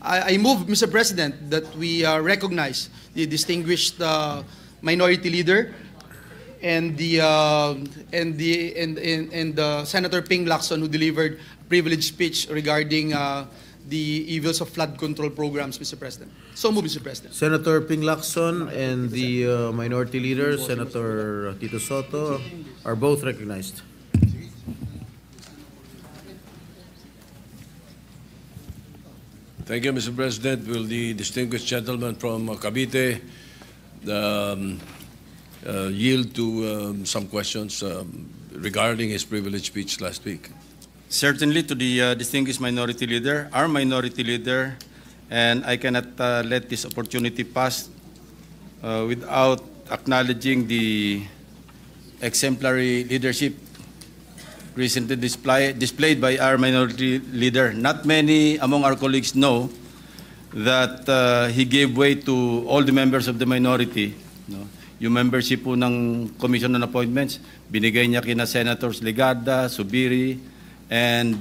I move, Mr. President, that we recognize the distinguished minority leader and Senator Ping Lacson, who delivered a privileged speech regarding the evils of flood control programs, Mr. President. So move, Mr. President. Senator Ping Lacson and the minority leader, Senator Tito Soto, are both recognized. Thank you, Mr. President. Will the distinguished gentleman from Cavite yield to some questions regarding his privileged speech last week? Certainly, to the distinguished minority leader, our minority leader, and I cannot let this opportunity pass without acknowledging the exemplary leadership recently displayed by our minority leader. Not many among our colleagues know that he gave way to all the members of the minority. No? Yung membership po ng Commission on Appointments, binigay niya kina Senators Legarda, Subiri, and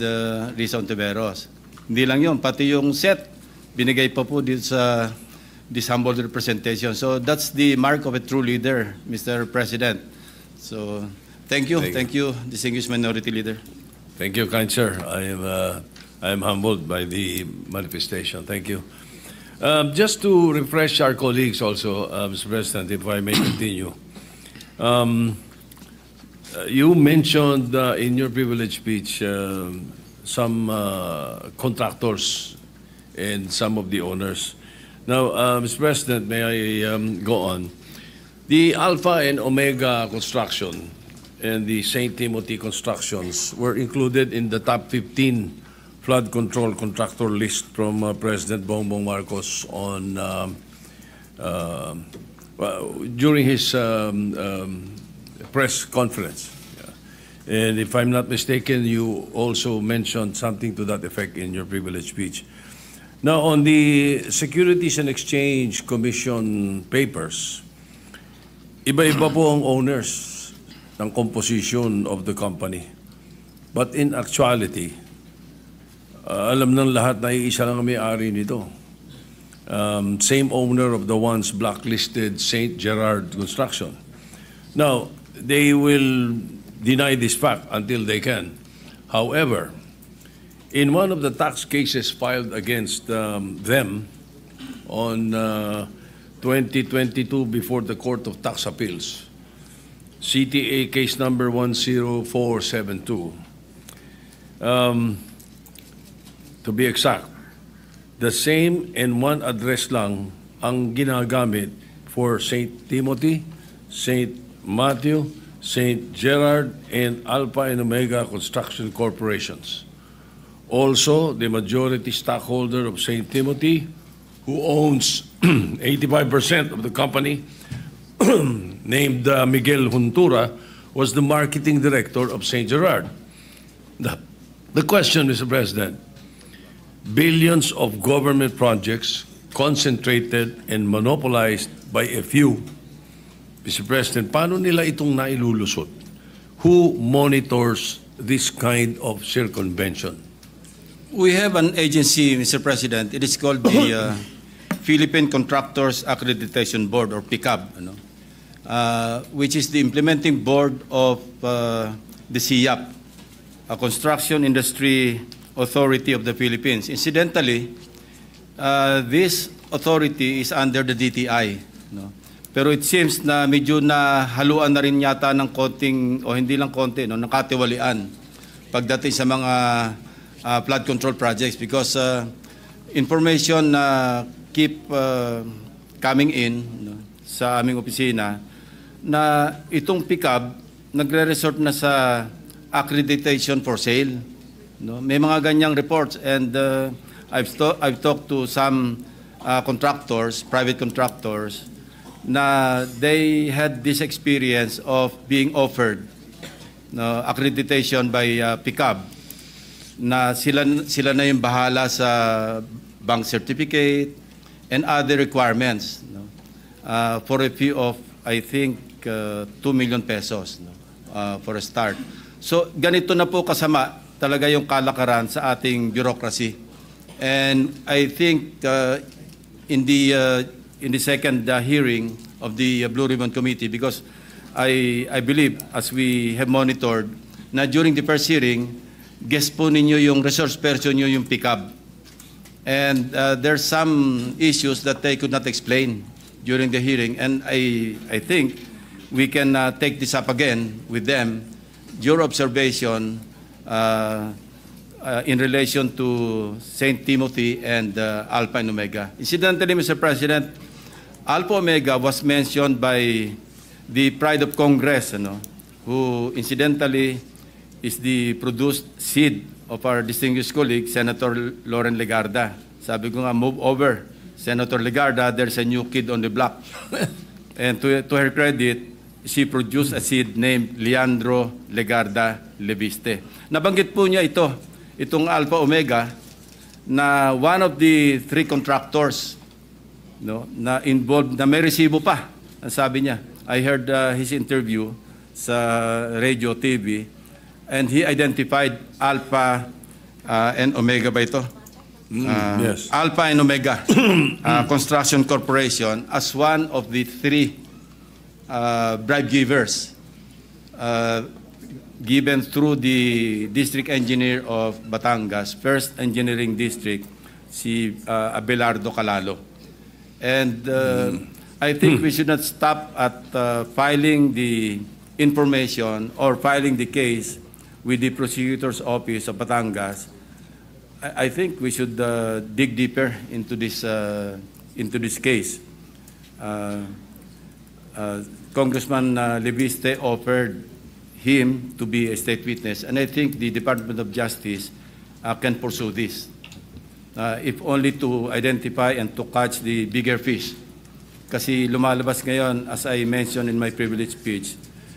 Risa Ontiveros. Hindi lang yun, pati yung set, binigay pa po dito sa this humble representation. So that's the mark of a true leader, Mr. President. So thank you, distinguished minority leader. Thank you, kind sir. I am humbled by the manifestation. Thank you. Just to refresh our colleagues also, Mr. President, if I may continue. You mentioned in your privileged speech some contractors and some of the owners. Now, Mr. President, may I go on? The Alpha and Omega construction and the St. Timothy constructions were included in the top 15 flood control contractor list from President Bongbong Marcos on during his press conference. Yeah. And if I'm not mistaken, you also mentioned something to that effect in your privileged speech. Now, on the Securities and Exchange Commission papers, iba-iba po ang owners ng composition of the company. But in actuality, alam ng lahat na iisa lang ang may-ari nito. Same owner of the once blacklisted St. Gerard Construction. Now, they will deny this fact until they can. However, in one of the tax cases filed against them on 2022 before the Court of Tax Appeals, CTA case number 10472, to be exact, the same and one address lang ang ginagamit for St. Timothy, St. Matthew, St. Gerard, and Alpha and Omega Construction Corporations. Also, the majority stockholder of St. Timothy, who owns 85% of the company, named Miguel Juntura, was the marketing director of St. Gerard. The question, Mr. President, billions of government projects concentrated and monopolized by a few. Mr. President, paano nila itong nailulusot? Who monitors this kind of circumvention? We have an agency, Mr. President. It is called the Philippine Contractors Accreditation Board, or PICAB, which is the implementing board of the CIAP, a construction industry authority of the Philippines. Incidentally, this authority is under the DTI. No? Pero it seems na medyo nahaluan na rin yata ng konting, o hindi lang konti, no, ng katiwalian pagdating sa mga flood control projects, because information keep coming in, no, sa aming opisina na itong PICAB nagre-resort na sa accreditation for sale. No? May mga ganyang reports, and I've talked to some contractors, private contractors, na they had this experience of being offered accreditation by PICAB, na sila na yung bahala sa bank certificate and other requirements, no? For a fee of, I think, 2 million pesos, no? For a start. So ganito na po kasama talaga yung kalakaran sa ating bureaucracy. And I think in the second hearing of the Blue Ribbon Committee, because I believe, as we have monitored, na during the first hearing, guest po ninyo yung resource person nyo yung pickup. And there's some issues that they could not explain during the hearing. And I think we can take this up again with them, your observation in relation to St. Timothy and Alpha and Omega. Incidentally, Mr. President, Alpha Omega was mentioned by the Pride of Congress, who incidentally is the produced seed of our distinguished colleague, Senator Loren Legarda. Sabi ko nga, move over, Senator Legarda, there's a new kid on the block. And to her credit, she produced a seed named Leandro Legarda Leviste. Nabanggit po niya itong Alpha Omega, na one of the 3 contractors na involved, na may resibo pa, ang sabi niya. I heard his interview sa radio, TV, and he identified Alpha and Omega ba ito? Yes. Alpha and Omega Construction Corporation as one of the 3 bribe givers given through the district engineer of Batangas, First Engineering District, si Abelardo Calalo. And I think we should not stop at filing the information or filing the case with the prosecutor's office of Batangas. I think we should dig deeper into this case. Congressman Leviste offered him to be a state witness, and I think the Department of Justice can pursue this, if only to identify and to catch the bigger fish. Kasi lumalabas ngayon, as I mentioned in my privilege speech,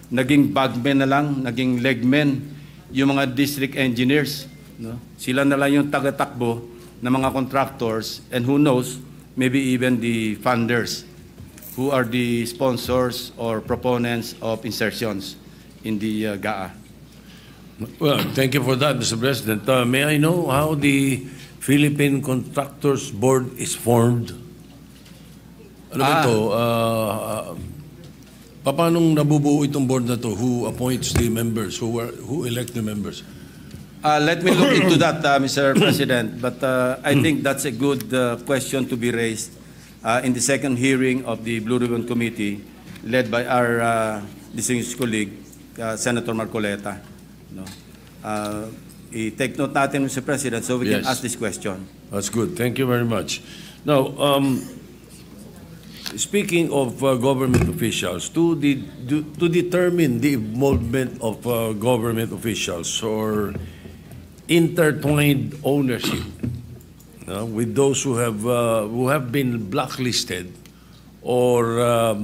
naging bagmen na lang, naging legmen yung mga district engineers. Sila na lang yung taga-takbo ng mga contractors, and who knows, maybe even the funders who are the sponsors or proponents of insertions in the GAA. Well, thank you for that, Mr. President. May I know how the Philippine Contractors Board is formed? Ano ba ito? Paano nabubuo itong board na to? Who appoints the members? Who elect the members? Let me look into that, Mr. President. But I think that's a good question to be raised in the second hearing of the Blue Ribbon Committee, led by our distinguished colleague, Senator Marcoleta. I-take note natin, Mr. President, so we can ask this question. That's good. Thank you very much. Now, speaking of government officials, to determine the involvement of government officials or intertwined ownership with those who have been blacklisted or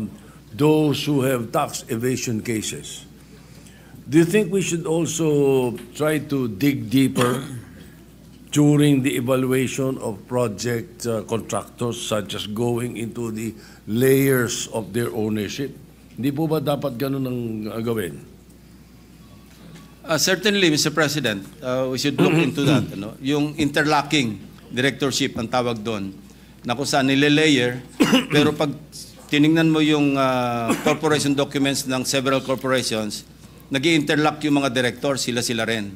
those who have tax evasion cases, do you think we should also try to dig deeper during the evaluation of project contractors, such as going into the layers of their ownership? Hindi po ba dapat ganun ang gawin? Certainly, Mr. President, we should look into that. Yung interlocking directorship ang tawag doon, na kung saan nile-layer, pero pag tiningnan mo yung corporation documents ng several corporations, nag-i-interlock yung mga director, sila rin.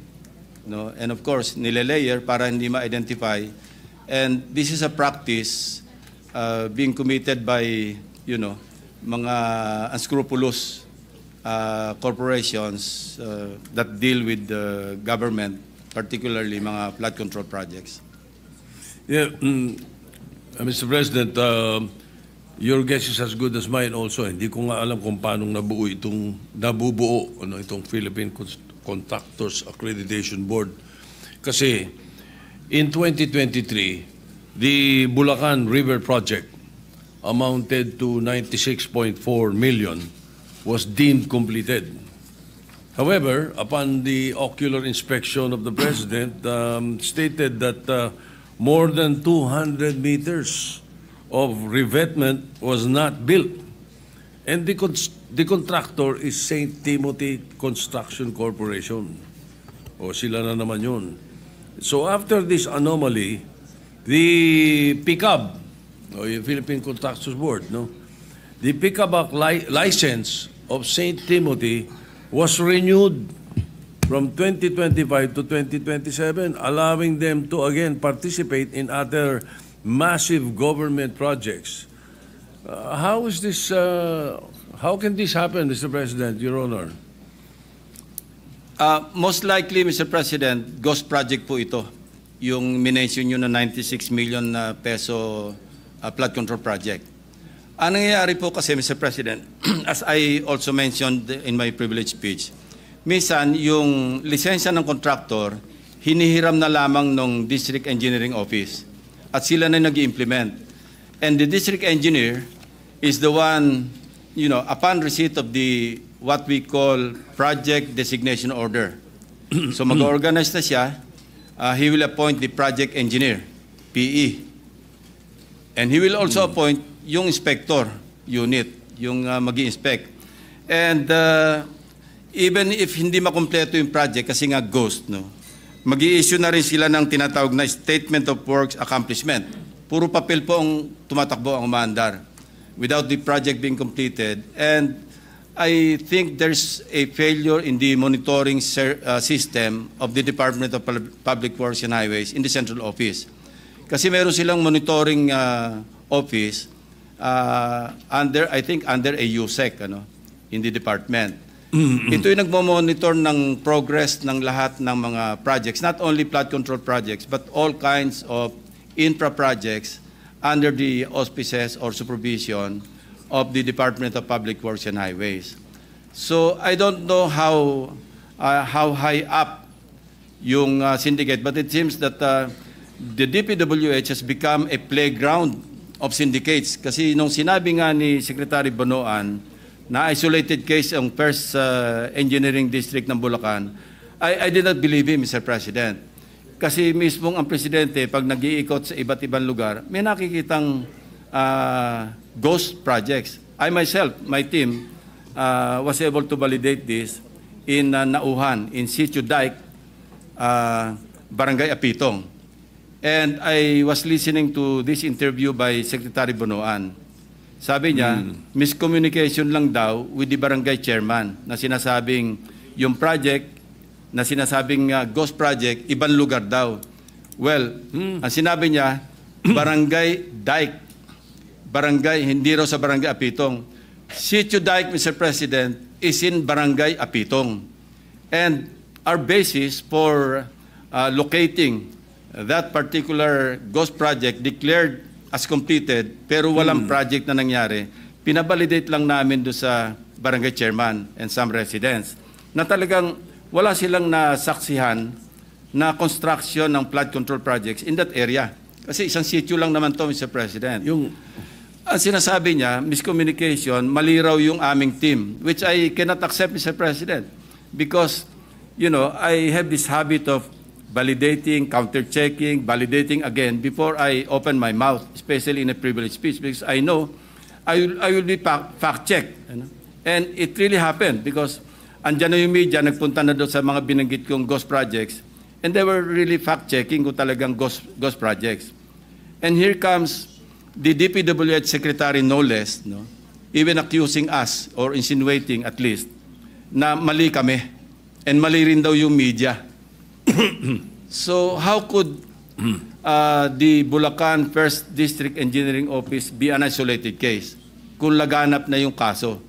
And of course, nile-layer para hindi ma-identify. And this is a practice being committed by, mga unscrupulous corporations that deal with the government, particularly mga flood control projects. Yeah, Mr. President, your guess is as good as mine also. Hindi ko nga alam kung paano nabubuo itong Philippine Contractors Accreditation Board. Kasi in 2023, the Bulacan River Project amounted to 96.4 million, was deemed completed. However, upon the ocular inspection of the President, stated that more than 200 meters of revetment was not built. And the contractor is St. Timothy Construction Corporation. O sila na naman yun. So after this anomaly, the PICAB, or yung Philippine Contractors Board, no? The PICAB license of St. Timothy was renewed from 2025 to 2027, allowing them to again participate in other massive government projects. How is this? How can this happen, Mr. President, Your Honor? Most likely, Mr. President, ghost project po ito. Yung minention nyo na 96 million na peso flood control project. Ang nangyayari po kasi, Mr. President, as I also mentioned in my privilege speech, minsan yung lisensya ng contractor, hinihiram na lamang ng District Engineering Office at sila na nag-implement. And the District Engineer is the one, you know, upon receipt of the what we call Project Designation Order. So mag-organize na siya, he will appoint the Project Engineer, PE. And he will also appoint yung inspector unit, yung mag-i-inspect. And even if hindi makumpleto yung project kasi nga ghost, no, mag-i-issue na rin sila ng tinatawag na Statement of Works Accomplishment. Puro papel po ang tumatakbo, ang umaandar without the project being completed. And I think there's a failure in the monitoring system of the Department of Public Works and Highways in the central office. Kasi meron silang monitoring office under, I think, under a USEC, ano, in the department. Ito yung nagmo-monitor ng progress ng lahat ng mga projects, not only flood control projects, but all kinds of infra projects under the auspices or supervision of the Department of Public Works and Highways. So I don't know how high up yung syndicate, but it seems that the DPWH has become a playground of syndicates. Kasi nung sinabi nga ni Secretary Bonoan na isolated case ang First Engineering District ng Bulacan, I did not believe him, Mr. President. Kasi mismong ang Presidente, pag nag-iikot sa iba't ibang lugar, may nakikitang ghost projects. I myself, my team, was able to validate this in Nauhan, in Sitio Dike, Barangay Apitong. And I was listening to this interview by Secretary Bonoan. Sabi niya, miscommunication lang daw with the barangay chairman na sinasabing yung project na sinasabing ghost project, ibang lugar daw. Well, ang sinabi niya, Barangay Dike. Barangay, hindi raw sa Barangay Apitong. Sitio Dike, Mr. President, is in Barangay Apitong. And our basis for locating that particular ghost project declared as completed, pero walang project na nangyari, pinabalidate lang namin doon sa barangay chairman and some residents na talagang wala silang nasaksihan na construction ng flood control projects in that area. Kasi isang sitio lang naman to, Mr. President. Ang sinasabi niya, miscommunication, mali raw yung aming team, which I cannot accept, Mr. President, because, you know, I have this habit of validating, counter-checking, validating again before I open my mouth, especially in a privileged speech, because I know I will be fact-checked. You know? And it really happened because andyan na yung media, nagpunta na doon sa mga binanggit kong ghost projects, and they were really fact-checking kung talagang ghost projects. And here comes the DPWH Secretary, no less, no, even accusing us, or insinuating at least, na mali kami, and mali rin daw yung media. So how could the Bulacan First District Engineering Office be an isolated case kung laganap na yung kaso?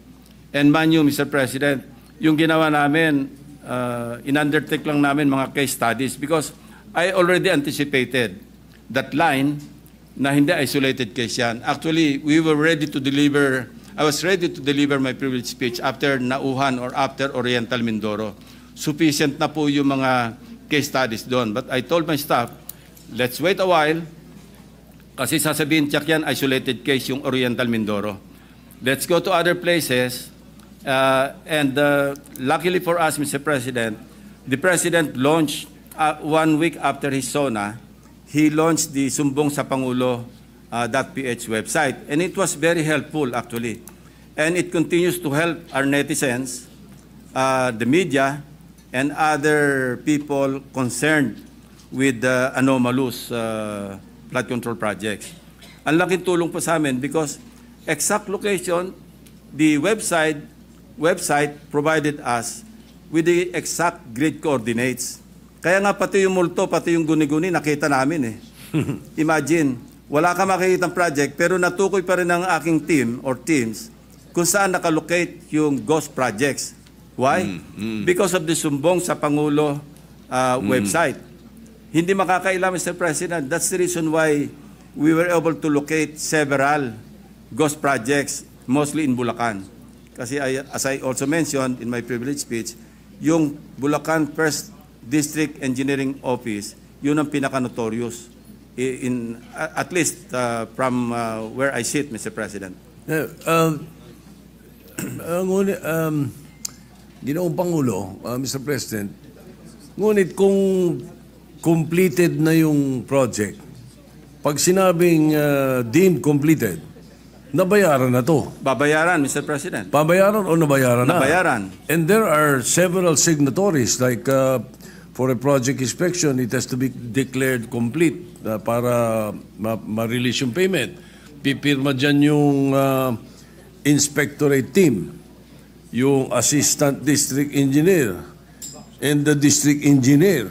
And man you, Mr. President, yung ginawa namin, in-undertake lang namin mga case studies because I already anticipated that line na hindi isolated case yan. Actually, we were ready to deliver, I was ready to deliver my privilege speech after Nauhan or after Oriental Mindoro. Sufficient na po yung mga case studies doon. But I told my staff, let's wait a while kasi sasabihin tiyak yan, isolated case yung Oriental Mindoro. Let's go to other places. And luckily for us, Mr. President, the President launched 1 week after his SONA, he launched the Sumbong sa Pangulo .ph website. And it was very helpful, actually. And it continues to help our netizens, the media, and other people concerned with anomalous flood control projects. Ang laking tulong po sa amin because exact location, the website provided us with the exact grid coordinates. Kaya nga pati yung multo, pati yung guni-guni, nakita namin eh. Imagine, wala ka makikitang project pero natukoy pa rin ng aking team or teams kung saan nakalocate yung ghost projects. Why? Because of the sumbong sa Pangulo website. Hindi makakaila, Mr. President. That's the reason why we were able to locate several ghost projects, mostly in Bulacan. Kasi as I also mentioned in my privilege speech, yung Bulacan First District Engineering Office, yun ang pinaka-notorious, at least from where I sit, Mr. President. Ginoong Pangulo, Mr. President, ngunit kung completed na yung project, pag sinabing deemed completed, nabayaran na to. Babayaran, Mr. President. Pabayaran o nabayaran na? Nabayaran. And there are several signatories like for a project inspection, it has to be declared complete para ma-release yung payment. Pipirma dyan yung inspectorate team, yung assistant district engineer, and the district engineer,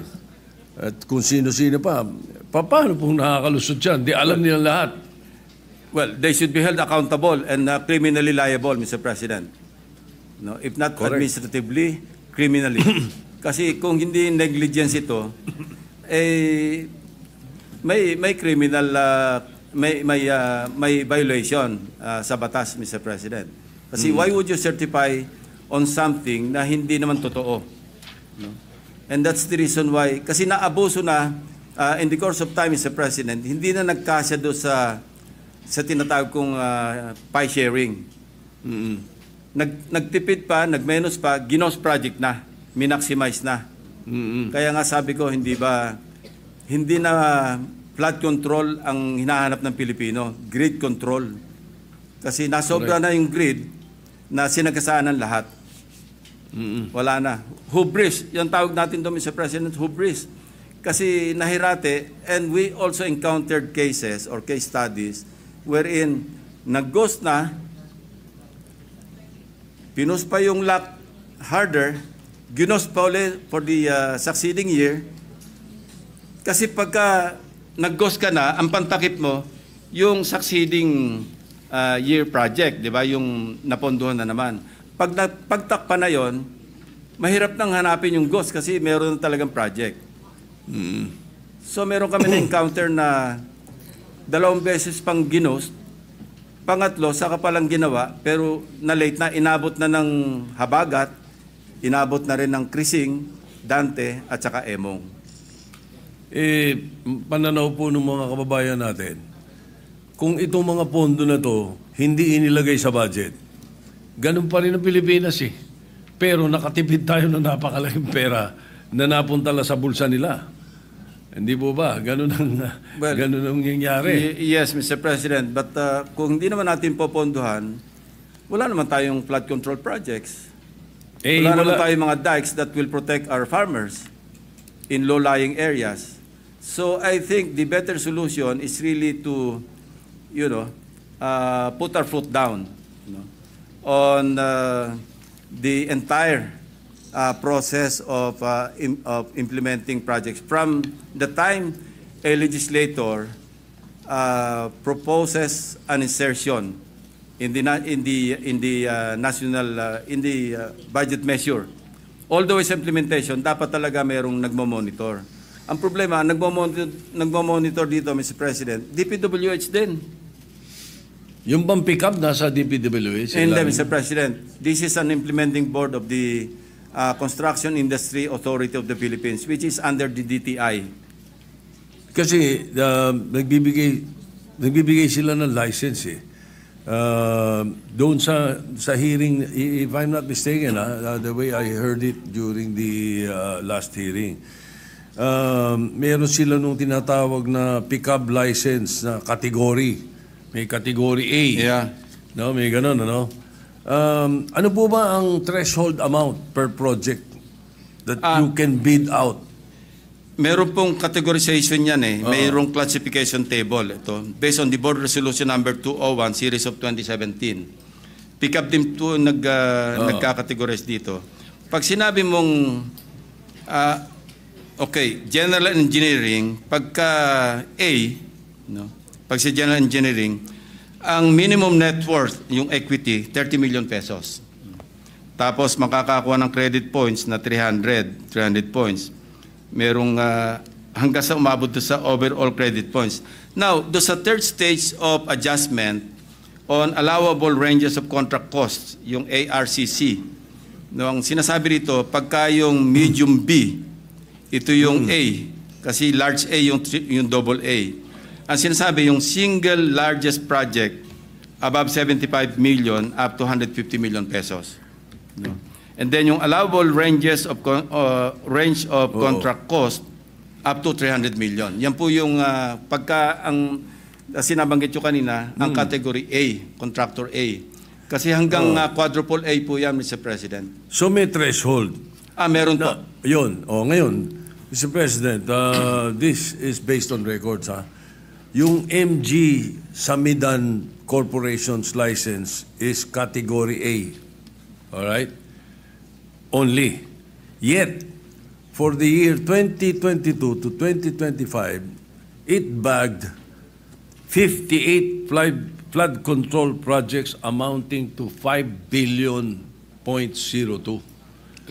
at kung sino-sino pa. Paano pong nakakalusot yan? Di alam nila lahat. Well, they should be held accountable and criminally liable, Mr. President. No, if not Correct. administratively, criminally. Kasi kung hindi negligence ito, may criminal may violation sa batas, Mr. President. Kasi why would you certify on something na hindi naman totoo? No? And that's the reason why, kasi naabuso na in the course of time, Mr. President, hindi na nagkasya doon sa tinatawag kong pie sharing. Nagtipid pa, nagmenos pa, ginos project na, minaximize na. Kaya nga sabi ko, hindi na flood control ang hinahanap ng Pilipino, grid control. Kasi nasobra na yung grid na sinagasaan ng lahat. Wala na. Hubris, yung tawag natin doon, Mr. President, hubris. Kasi nahirate, and we also encountered cases or case studies wherein nag-ghost na, pinus pa yung lock harder, ginos pa ulit for the succeeding year. Kasi pagka nag-ghost ka na, ang pantakip mo, yung succeeding year project, di ba? Yung napondohan na naman. Pag pagtakpa na yon, mahirap nang hanapin yung ghost kasi meron talagang project. So meron kami na-encounter na 2 beses pang ginost, pangatlo, saka palang ginawa, pero na-late na, inabot na ng Habagat, inabot na rin ng Krising, Dante, at saka Emong. Pananaw po ng mga kababayan natin, kung itong mga pondo na to hindi inilagay sa budget, ganun pa rin ang Pilipinas eh. Pero nakatipid tayo ng napakalaking pera na napunta lang sa bulsa nila. Hindi po ba? Ganun ang nangyayari. Yes, Mr. President. But kung hindi naman natin popondohan, wala naman tayong flood control projects. Wala naman tayong mga dikes that will protect our farmers in low-lying areas. So I think the better solution is really to, put our foot down on the entire process of implementing projects from the time a legislator proposes an insertion in the national budget measure. Although it's implementation, dapat talaga mayroong nagmo-monitor. Ang problema, nagmo-monitor dito, Mr. President, DPWH din. Yung bang pick-up nasa DPWH? And Mr. President, this is an implementing board of the Construction Industry Authority of the Philippines, which is under the DTI. Kasi nagbibigay sila ng license eh. Doon sa hearing, if I'm not mistaken, the way I heard it during the last hearing, meron sila nung tinatawag na pick-up license na category. May category A. Yeah. No, may ganun, ano? Ano po ba ang threshold amount per project that you can bid out? Meron pong categorization yan eh. Mayroong classification table. Ito, based on the Board Resolution number 201, series of 2017. Pick up din to nagka-categorize dito. Pag sinabi mong, okay, general engineering, pagka A, no? Pag sa general engineering, ang minimum net worth, yung equity, 30 million pesos. Tapos makakakuha ng credit points na 300 points. Merong hanggang sa umabot sa overall credit points. Now, do sa third stage of adjustment on allowable ranges of contract costs, yung ARCC. No, ang sinasabi rito, pagka yung medium B, ito yung A, kasi large A yung double A. Ang sinasabi, yung single largest project above 75 million up to 150 million pesos. No? And then yung allowable ranges of range of contract cost up to 300 million. Yan po yung pagka ang sinabanggit nyo kanina, ang category A, contractor A. Kasi hanggang quadruple A po yan, Mr. President. So may threshold. Meron po. Yun. Ngayon, Mr. President, this is based on records. Yung MG Samidan Corporation's license is category A. All right? Only. Yet, for the year 2022 to 2025, it bagged 58 flood control projects amounting to 5 billion .02.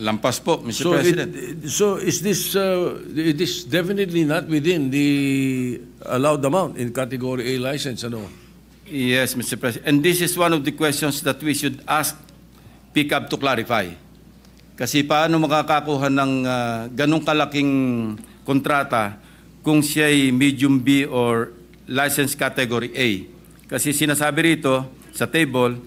Lampas po, Mr. President. So is this it is definitely not within the allowed amount in category A license, ano? Yes, Mr. President. And this is one of the questions that we should ask PICAB to clarify. Kasi paano makakakuha ng ganong kalaking kontrata kung siya ay medium B or license category A? Kasi sinasabi rito sa table,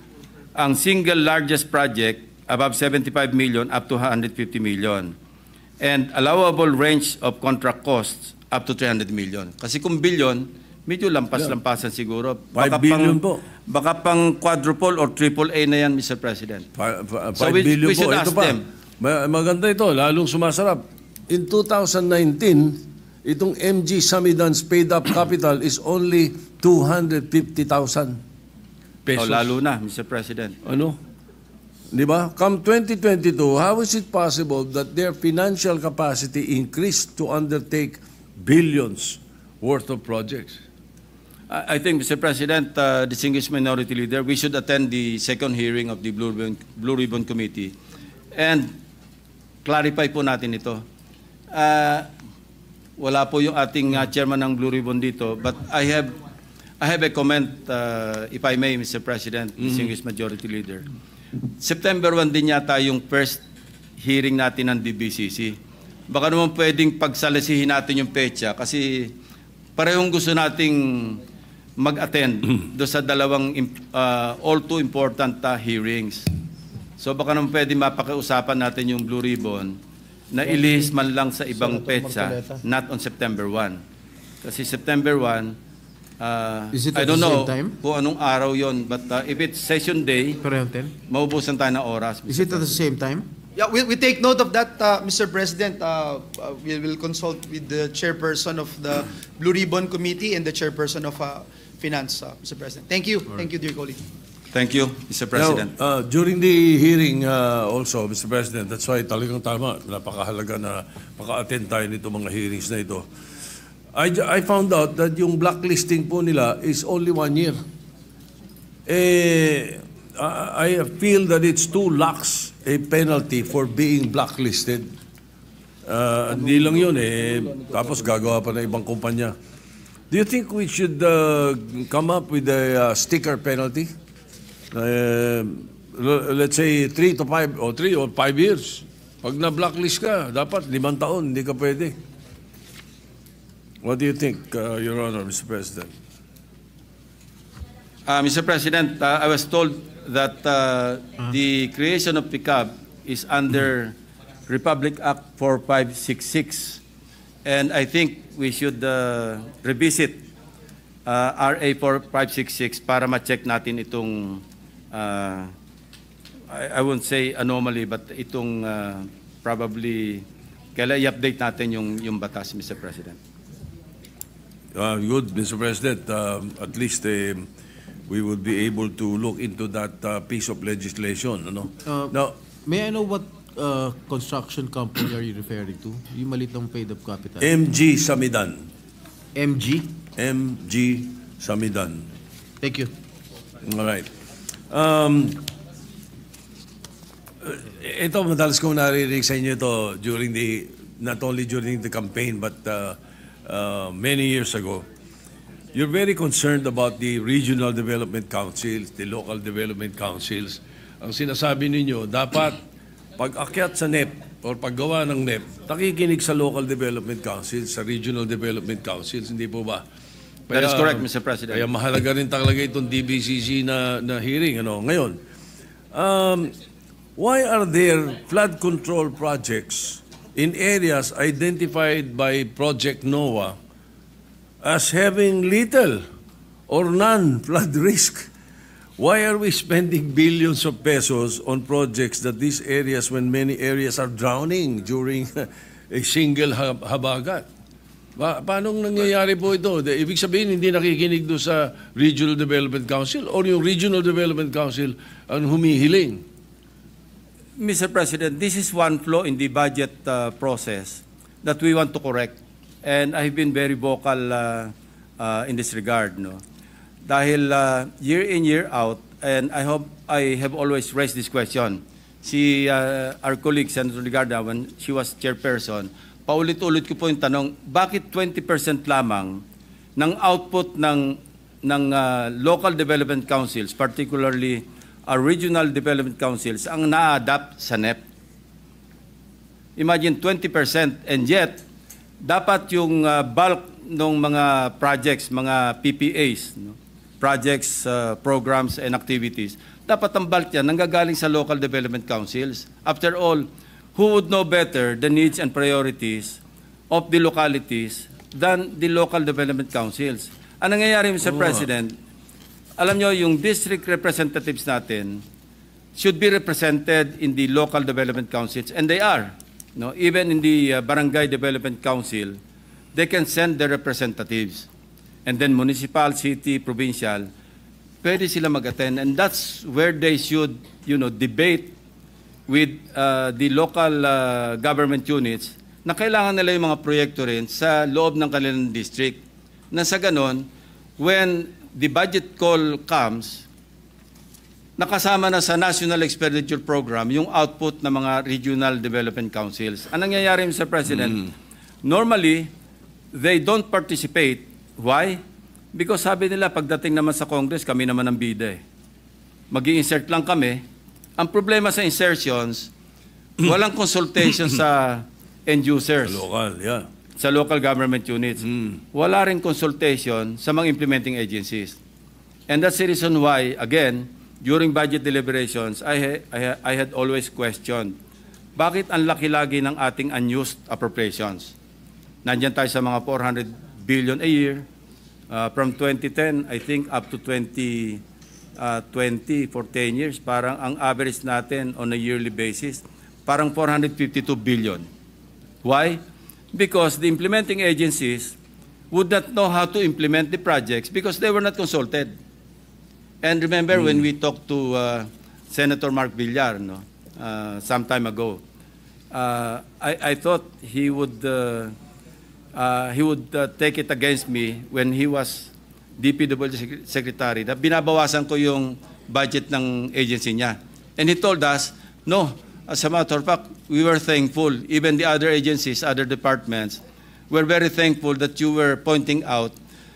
ang single largest project above 75 million up to 150 million. And allowable range of contract costs up to 300 million. Kasi kung billion, medyo lampas-lampasan siguro. 5 billion po. Baka pang quadruple or triple A na yan, Mr. President. 5 So we billion should po. ask Ito pa. them. Maganda ito, lalong sumasarap. In 2019, itong MG Samidan's paid up capital is only 250,000 pesos. Lalo na, Mr. President. Ano? Di ba? Come 2022, how is it possible that their financial capacity increased to undertake billions worth of projects? I think, Mr. President, distinguished minority leader, we should attend the second hearing of the Blue Ribbon Committee and clarify po natin ito. Wala po yung ating chairman ng Blue Ribbon dito, but I have a comment, if I may, Mr. President, distinguished majority leader. September 1 din yata yung first hearing natin ng DBCC. Baka naman pwedeng pagsalisihin natin yung petsa kasi parehong gusto nating mag-attend do sa dalawang all too important hearings. So baka naman pwede mapakiusapan natin yung Blue Ribbon na ilis man lang sa ibang petsa, not on September 1. Kasi September 1, I don't know kung anong araw yon, but if it's session day, maubusan tayo ng oras. Is it at the same time? Yeah, we take note of that, Mr. President. We will consult with the chairperson of the Blue Ribbon Committee and the chairperson of Finance, Mr. President. Thank you. Thank you, dear colleague. Thank you, Mr. President. Now, during the hearing also, Mr. President, that's why talagang tama, napakahalaga na maka-attend tayo nito mga hearings na ito. I found out that yung blacklisting po nila is only 1 year. I feel that it's too lax a penalty for being blacklisted. Hindi lang yun tapos gagawa pa ng ibang kumpanya. Do you think we should come up with a sticker penalty? Let's say 3 to 5 or 3 or 5 years. Pag na-blacklist ka, dapat 5 taon, hindi ka pwede. What do you think, Your Honor, Mr. President? Mr. President, I was told that the creation of PICAB is under Republic Act 4566. And I think we should revisit RA 4566 para ma-check natin itong I won't say anomaly, but itong probably Kailan i-update natin yung batas, Mr. President. Good, Mr. President. At least we would be able to look into that piece of legislation. Ano? Now, May I know what construction company are you referring to? Yung maliit ng paid-up capital. MG Samidan. MG? MG Samidan. Thank you. All right. Ito, madalas kong naririnig sa inyo ito not only during the campaign, but many years ago. You're very concerned about the regional development councils, the local development councils. Ang sinasabi ninyo, dapat pag-akyat sa NEP or paggawa ng NEP, nakikinig sa local development councils, sa regional development councils, hindi po ba? That is correct, Mr. President. Kaya mahalaga rin talaga itong DBCC na hearing. Ano? Ngayon, why are there flood control projects in areas identified by Project NOAA as having little or none flood risk? Why are we spending billions of pesos on projects that these areas, when many areas are drowning during a single habagat? Paano nangyayari po ito? Ibig sabihin, hindi nakikinig doon sa Regional Development Council or yung Regional Development Council ang humihiling? Mr. President, this is one flaw in the budget process that we want to correct. And I've been very vocal in this regard. No? Dahil year in, year out, and I hope I have always raised this question. Our colleague, Senator Ligarda, when she was chairperson, paulit-ulit ko po yung tanong, bakit 20% lamang ng output ng local development councils, particularly our regional development councils, ang na-adapt sa NEP? Imagine 20%, and yet, dapat yung bulk ng mga projects, mga PPAs, no? Projects, programs, and activities, dapat ang bulk yan nanggagaling sa local development councils. After all, who would know better the needs and priorities of the localities than the local development councils? Ang nangyayari, Mr. President, alam nyo, yung district representatives natin should be represented in the local development councils, and they are. No? Even in the barangay development council, they can send their representatives. And then municipal, city, provincial, pwede sila mag-attend. And that's where they should, debate with the local government units na kailangan nila yung mga proyekto rin sa loob ng kanilang district. Na sa ganon, when the budget call comes, nakasama na sa National Expenditure Program yung output ng mga regional development councils. Anong nangyayari, Mr. President? Normally, they don't participate. Why? Because sabi nila, pagdating naman sa Congress, kami naman ang bida. Mag-i-insert lang kami. Ang problema sa insertions, walang consultation sa end users. Local, yeah. Sa local government units. Wala rin consultation sa mga implementing agencies. And that's the reason why, again, during budget deliberations, I had always questioned, bakit ang laki lagi ng ating unused appropriations? Nandiyan tayo sa mga 400 billion a year. From 2010, I think, up to 2020 for 10 years, parang ang average natin on a yearly basis, parang 452 billion. Why? Because the implementing agencies would not know how to implement the projects because they were not consulted. And remember when we talked to Senator Mark Villar, some time ago, I thought he would take it against me when he was DPWH Secretary na binabawasan ko yung budget ng agency niya. And he told us, no, as a matter of fact, we were thankful, even the other agencies, other departments, were very thankful that you were pointing out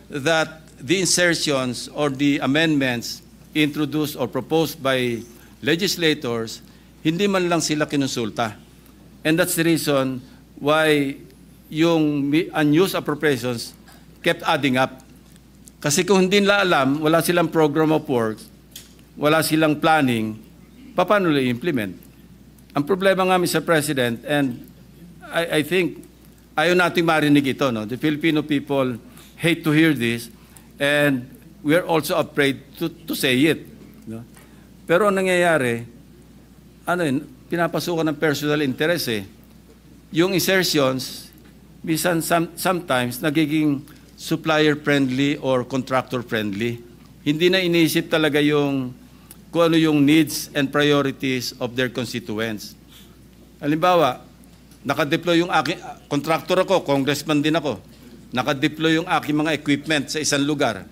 that the insertions or the amendments introduced or proposed by legislators, hindi man lang sila kinonsulta. And that's the reason why yung unused appropriations kept adding up. Kasi kung hindi nila alam, wala silang program of works, wala silang planning, paano nila implement? Ang problema nga, Mr. President, and I think ayaw nating marinig ito, no? The Filipino people hate to hear this, and we are also afraid to say it. No? Pero ang nangyayari, pinapasukan ng personal interest eh. yung insertions, minsan sometimes nagiging supplier-friendly or contractor-friendly. Hindi na iniisip talaga yung kung ano yung needs and priorities of their constituents. Halimbawa, nakadeploy yung aking, contractor ako, congressman din ako, nakadeploy yung aking mga equipment sa isang lugar.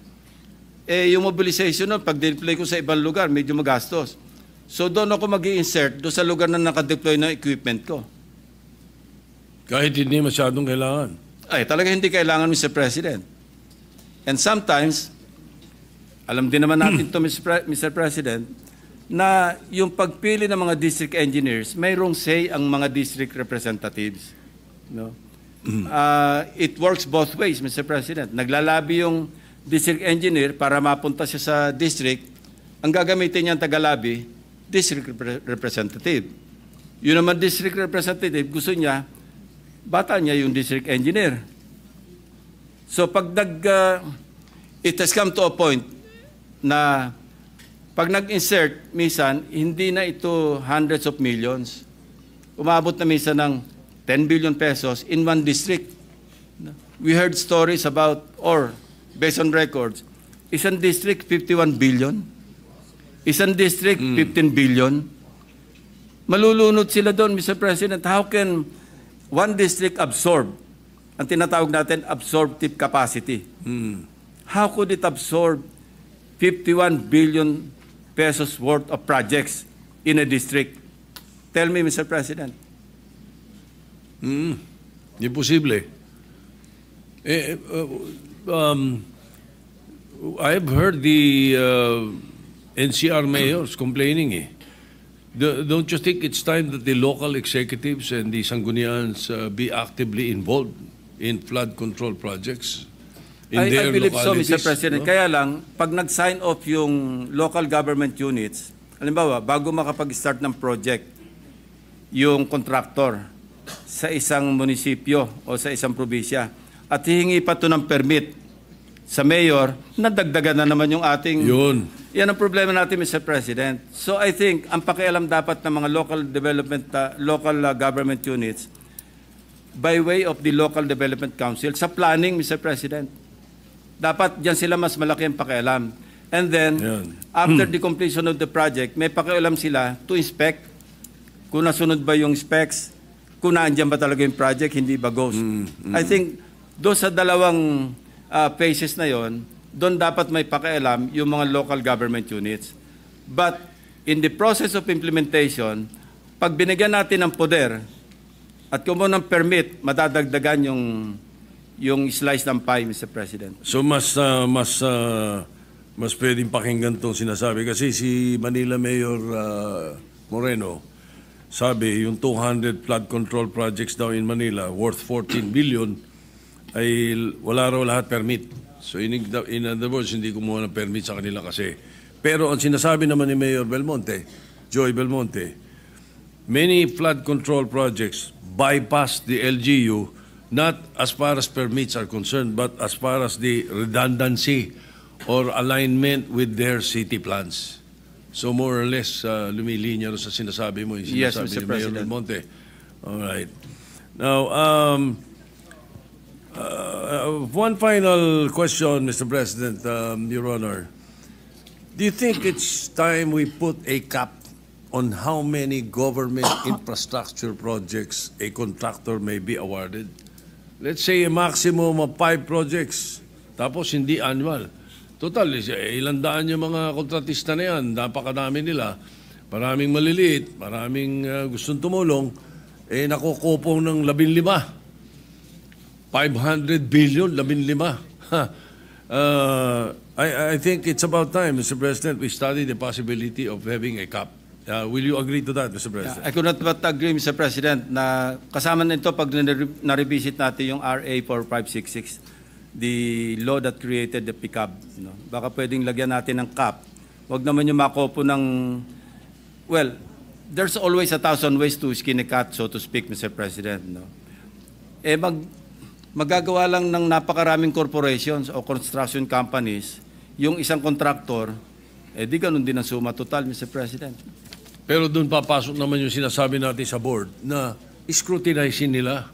Eh, yung mobilization nun, pag deploy ko sa ibang lugar, medyo magastos. So doon ako mag-i-insert doon sa lugar na nakadeploy ng equipment ko. Kahit hindi masyadong kailangan. Ay, talaga hindi kailangan, Mr. President. And sometimes, alam din naman natin to, Mr. President, na yung pagpili ng mga district engineers, mayroong say ang mga district representatives. No? It works both ways, Mr. President. Naglalabi yung district engineer para mapunta siya sa district. Ang gagamitin niyang tagalabi, district representative. Yun naman district representative, gusto niya, bata niya yung district engineer. So pag it has come to a point na pag nag-insert, minsan, hindi na ito hundreds of millions. Umabot na minsan ng 10 billion pesos in one district. We heard stories about, or based on records, isang district 51 billion, isang district 15 billion. Malulunod sila doon, Mr. President. How can one district absorb, ang tinatawag natin absorptive capacity? How could it absorb 51 billion pesos worth of projects in a district? Tell me, Mr. President. Imposible. I've heard the NCR mayors complaining. Don't you think it's time that the local executives and the Sanggunians be actively involved in flood control projects? I believe so, Mr. President. No? Kaya lang, pag nag-sign off yung local government units, halimbawa, bago makapag-start ng project, yung contractor sa isang munisipyo o sa isang probinsya, at hihingi pa ito ng permit sa mayor, nadagdagan na naman yung ating... Yun. Yan ang problema natin, Mr. President. So I think, ang pakialam dapat ng mga local government units, by way of the Local Development Council, sa planning, Mr. President. Dapat dyan sila mas malaki ang pakialam. And then, after the completion of the project, may pakialam sila to inspect kung nasunod ba yung specs, kung naandyan ba talaga yung project, hindi ba ghost. I think, doon sa dalawang phases na yon, doon dapat may pakialam yung mga local government units. But, in the process of implementation, pag binigyan natin ng poder, at kung mo ng permit, madadagdagan yung slice ng pie, Mr. President. So mas pwedeng pakinggan itong sinasabi. Kasi si Manila Mayor Moreno, sabi yung 200 flood control projects daw in Manila worth 14 billion ay wala raw lahat permit. So in other words, hindi kumuha ng permit sa kanila kasi. Pero ang sinasabi naman ni Mayor Belmonte, Joy Belmonte, many flood control projects bypass the LGU not as far as permits are concerned, but as far as the redundancy or alignment with their city plans. So more or less, lumilinya sa sinasabi mo, yung sinasabi Yes, Mr. ni Mayor President. Belmonte. All right. Now, one final question, Mr. President, Your Honor. Do you think it's time we put a cap on how many government infrastructure projects a contractor may be awarded? Let's say a maximum of 5 projects, tapos hindi annual. Total, ilang daan yung mga kontratista na yan, napakadami nila. Maraming maliliit, maraming gustong tumulong, nakukupong ng 15. 500 billion, 15. I think it's about time, Mr. President, we study the possibility of having a cap. Will you agree to that, Mr. President? I could not but agree, Mr. President, na kasama nito pag na-revisit natin yung RA 4566, the law that created the PICAB. No? Baka pwedeng lagyan natin ng cap. Huwag naman yung makopo ng... Well, there's always 1,000 ways to skin a cat, so to speak, Mr. President. No? Magagawa lang ng napakaraming corporations o construction companies, yung isang contractor, di ganun din ang suma total, Mr. President. Pero doon papasok naman yung sinasabi natin sa board na scrutinizing nila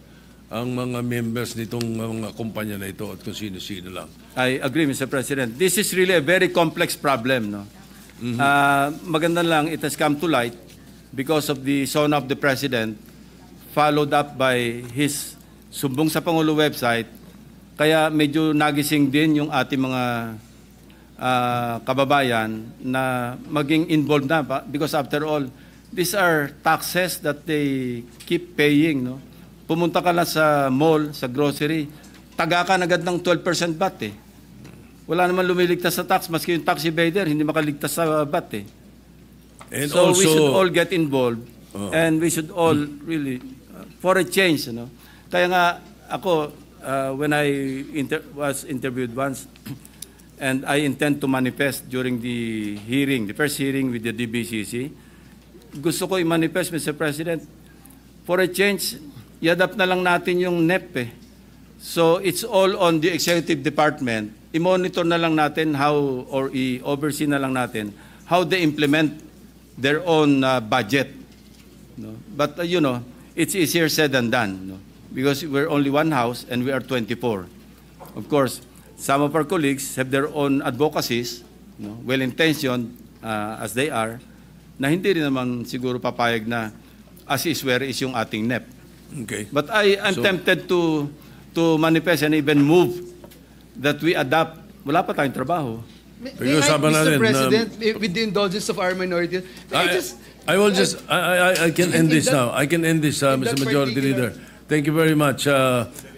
ang mga members nitong mga kumpanya na ito at kung sino-sino lang. I agree, Mr. President. This is really a very complex problem, no? Maganda lang, it has come to light because of the SONA of the President, followed up by his Sumbong sa Pangulo website. Kaya medyo nagising din yung ating mga kababayan na maging involved na because after all, these are taxes that they keep paying, no? Pumunta ka lang sa mall, sa grocery, taga ka agad ng 12% VAT eh. Wala naman lumiligtas sa tax, maski yung tax evader, hindi makaligtas sa VAT eh. And so also, we should all get involved and we should all really, for a change, you know. Kaya nga ako, when I was interviewed once, and I intend to manifest during the hearing, the first hearing with the DBCC, gusto ko i-manifest, Mr. President, for a change, i-adapt na lang natin yung NEP eh. So it's all on the executive department. I-monitor na lang natin how, or i-oversee na lang natin how they implement their own budget. No? But you know, it's easier said than done, no? Because we're only one house and we are 24. Of course, some of our colleagues have their own advocacies, no? Well-intentioned as they are, na hindi rin naman siguro papayag na as is where is yung ating NEP. okay. But I'm tempted to manifest and even move that we adapt. Wala pa tayong trabaho. May Pag-usapan Mr. natin, President, with the indulgence of our minority, I will just, I can end this now. I can end this, Mr. Majority Leader. Thank you very much.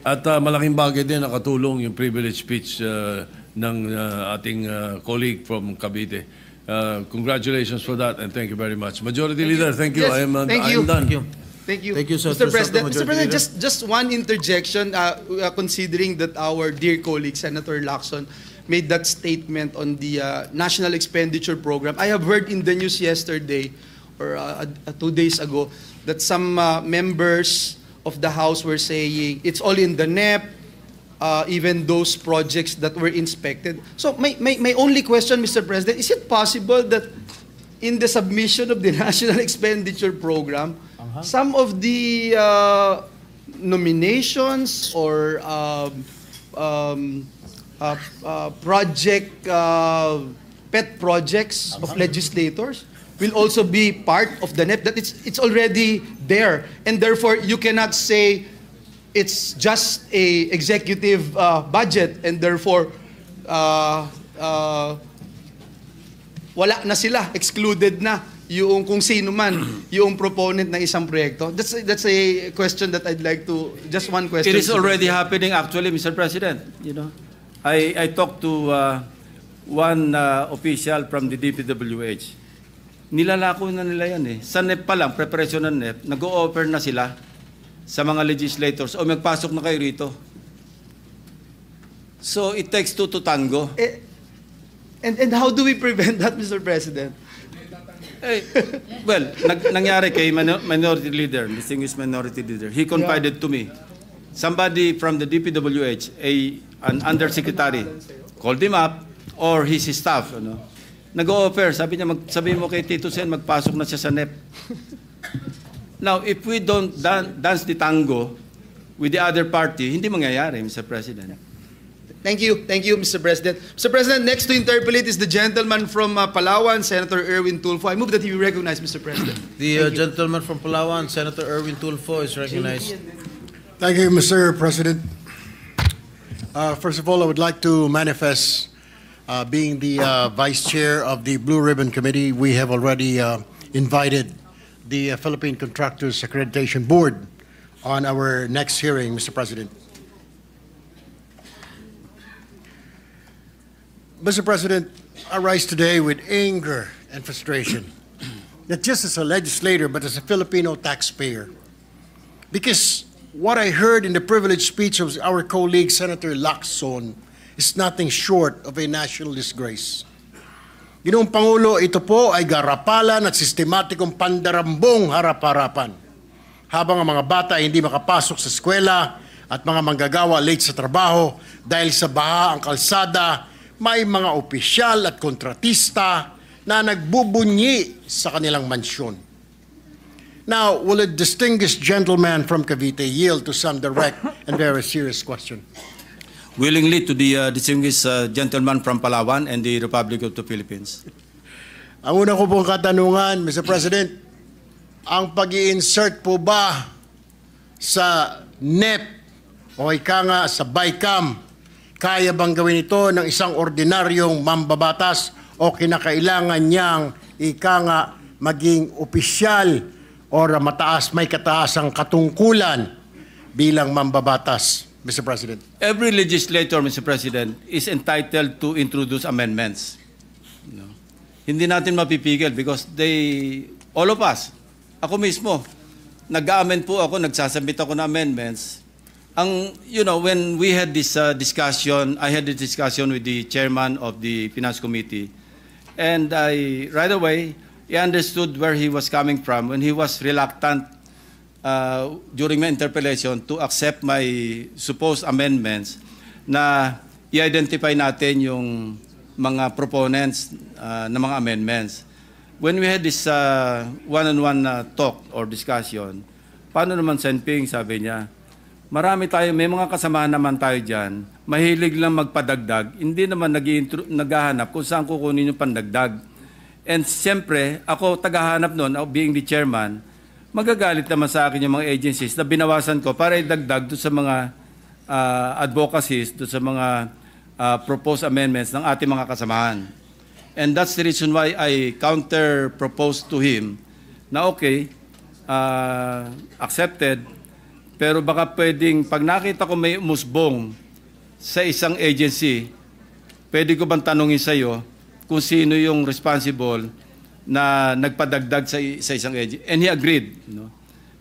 At malaking bagay din nakatulong yung privilege speech ng ating colleague from Cavite. Congratulations for that and thank you very much. Majority Leader, thank you. Yes, I am thank I you. am done. Thank you. Thank you. Thank you, Mr. Soto, President. Mr. Majority President, Leader. just one interjection, considering that our dear colleague, Senator Lacson, made that statement on the National Expenditure Program. I have heard in the news yesterday, or 2 days ago, that some members of the House were saying it's all in the NEP, even those projects that were inspected. So my only question, Mr. President, is it possible that in the submission of the National Expenditure Program, some of the nominations or pet projects of legislators will also be part of the NEP, that it's already there, and therefore you cannot say it's just a executive budget, and therefore wala na sila, excluded na yung kung sino man yung proponent ng isang proyekto. That's a question that I'd like to, just one question. It is already happening actually, Mr. President. You know, I talked to one official from the DPWH. Nilalako na nila yan eh. Sa NEP pa lang, preparation ng NEP, nag-o-offer na sila sa mga legislators, o magpasok na kayo rito. So it takes two to tango. And how do we prevent that, Mr. President? Well, nangyari kay Minority Leader, distinguished Minority Leader. He confided to me. Somebody from the DPWH, an undersecretary, called him up, or his staff, ano, nag-o-offer, sabi niya, sabihin mo kay Tito Sen, magpasok na siya sa NEP. Now, if we don't dance the tango with the other party, hindi mangyayari, Mr. President. Thank you, Mr. President. Mr. President, next to interpolate is the gentleman from Palawan, Senator Erwin Tulfo. I move that you recognize, Mr. President. The gentleman from Palawan, Senator Erwin Tulfo, is recognized. Thank you, Mr. President. First of all, I would like to manifest, being the Vice Chair of the Blue Ribbon Committee, we have already invited the Philippine Contractors Accreditation Board on our next hearing, Mr. President. Mr. President, I rise today with anger and frustration, not just as a legislator, but as a Filipino taxpayer. Because what I heard in the privileged speech of our colleague, Senator Lacson, is nothing short of a national disgrace. Ginoong Pangulo, ito po ay garapalan at sistematikong pandarambong harap-harapan. Habang ang mga bata ay hindi makapasok sa eskwela at mga manggagawa late sa trabaho dahil sa baha ang kalsada, may mga opisyal at kontratista na nagbubunyi sa kanilang mansyon. Now, will a distinguished gentleman from Cavite yield to some direct and very serious question? Willingly to the distinguished gentleman from Palawan and the Republic of the Philippines. Ang una ko pong katanungan, Mr. President, ang pag-i-insert po ba sa NEP o ika nga sa BICAM, kaya bang gawin ito ng isang ordinaryong mambabatas o kinakailangan niyang ika nga maging opisyal o mataas, may kataasang katungkulan bilang mambabatas, Mr. President? Every legislator, Mr. President, is entitled to introduce amendments. No? Hindi natin mapipigil because all of us, ako mismo, nag-amend po ako, nagsasubmit ako ng amendments. When we had this discussion, I had this discussion with the chairman of the Finance Committee, and right away, he understood where he was coming from when he was reluctant during my interpellation to accept my supposed amendments na i-identify natin yung mga proponents ng mga amendments. When we had this one-on-one talk or discussion, paano naman Senping, sabi niya, marami tayo, may mga kasama naman tayo dyan, mahilig lang magpadagdag, hindi naman naghahanap kung saan kukunin yung pandagdag. And siyempre, ako tagahanap noon, being the chairman, magagalit naman sa akin yung mga agencies na binawasan ko para idagdag doon sa mga advocacies, doon sa mga proposed amendments ng ating mga kasamahan. And that's the reason why I counter-proposed to him na okay, accepted, pero baka pwedeng, pag nakita ko may umusbong sa isang agency, pwede ko bang tanungin sa iyo kung sino yung responsible na nagpadagdag sa isang agency? And he agreed. No?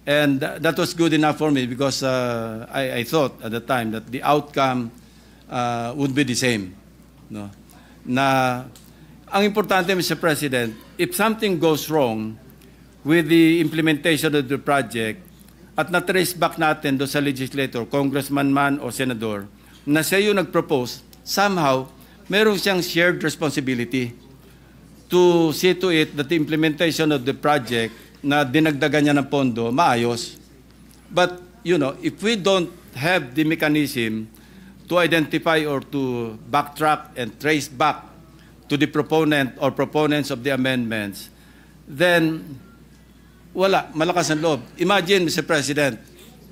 And that was good enough for me because I thought at the time that the outcome would be the same. No? Na ang importante, Mr. President, if something goes wrong with the implementation of the project at na-trace back natin do sa legislator, congressman man o senador, na siya yung nag-propose, somehow, meron siyang shared responsibility to see to it that the implementation of the project na dinagdagan niya ng pondo, maayos. But, if we don't have the mechanism to identify or to backtrack and trace back to the proponent or proponents of the amendments, then wala, malakas ang loob. Imagine, Mr. President,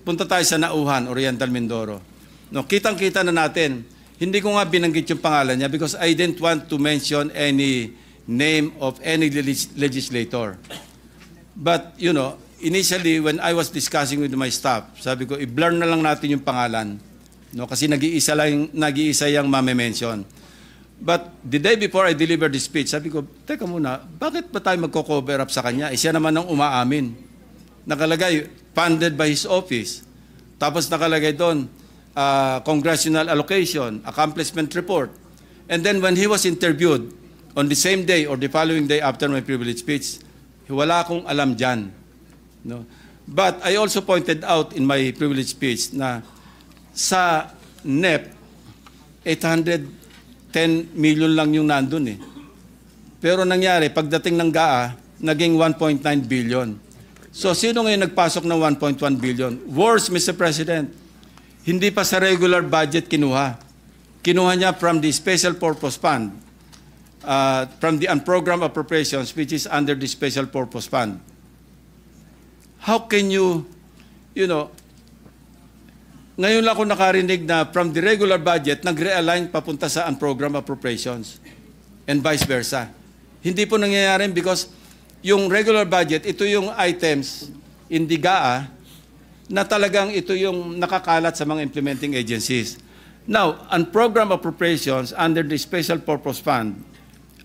punta tayo sa Nauhan, Oriental Mindoro. No, kitang-kita na natin, hindi ko nga binanggit yung pangalan niya because I didn't want to mention any name of any legislator. But, initially, when I was discussing with my staff, sabi ko, i-blur na lang natin yung pangalan. No, kasi nag-iisa yung mame-mention. But the day before I delivered the speech, sabi ko, teka muna, bakit ba tayo magko-cover up sa kanya? Siya naman ang umaamin. Nakalagay, funded by his office. Tapos nakalagay doon, congressional allocation, accomplishment report. And then when he was interviewed on the same day or the following day after my privilege speech, wala akong alam dyan. No? But I also pointed out in my privilege speech na sa NEP, 810 million lang yung nandun eh. Pero nangyari, pagdating ng GAA, naging 1.9 billion. So sino ngayon nagpasok ng 1.1 billion? Worse, Mr. President, hindi pa sa regular budget kinuha. Kinuha niya from the Special Purpose Fund, from the unprogrammed appropriations, which is under the Special Purpose Fund. How can you, ngayon lang ako nakarinig na from the regular budget, nag-realign papunta sa unprogrammed appropriations and vice versa. Hindi po nangyayari because yung regular budget, ito yung items in the GAA na talagang ito yung nakakalat sa mga implementing agencies. Now, unprogrammed appropriations under the Special Purpose Fund,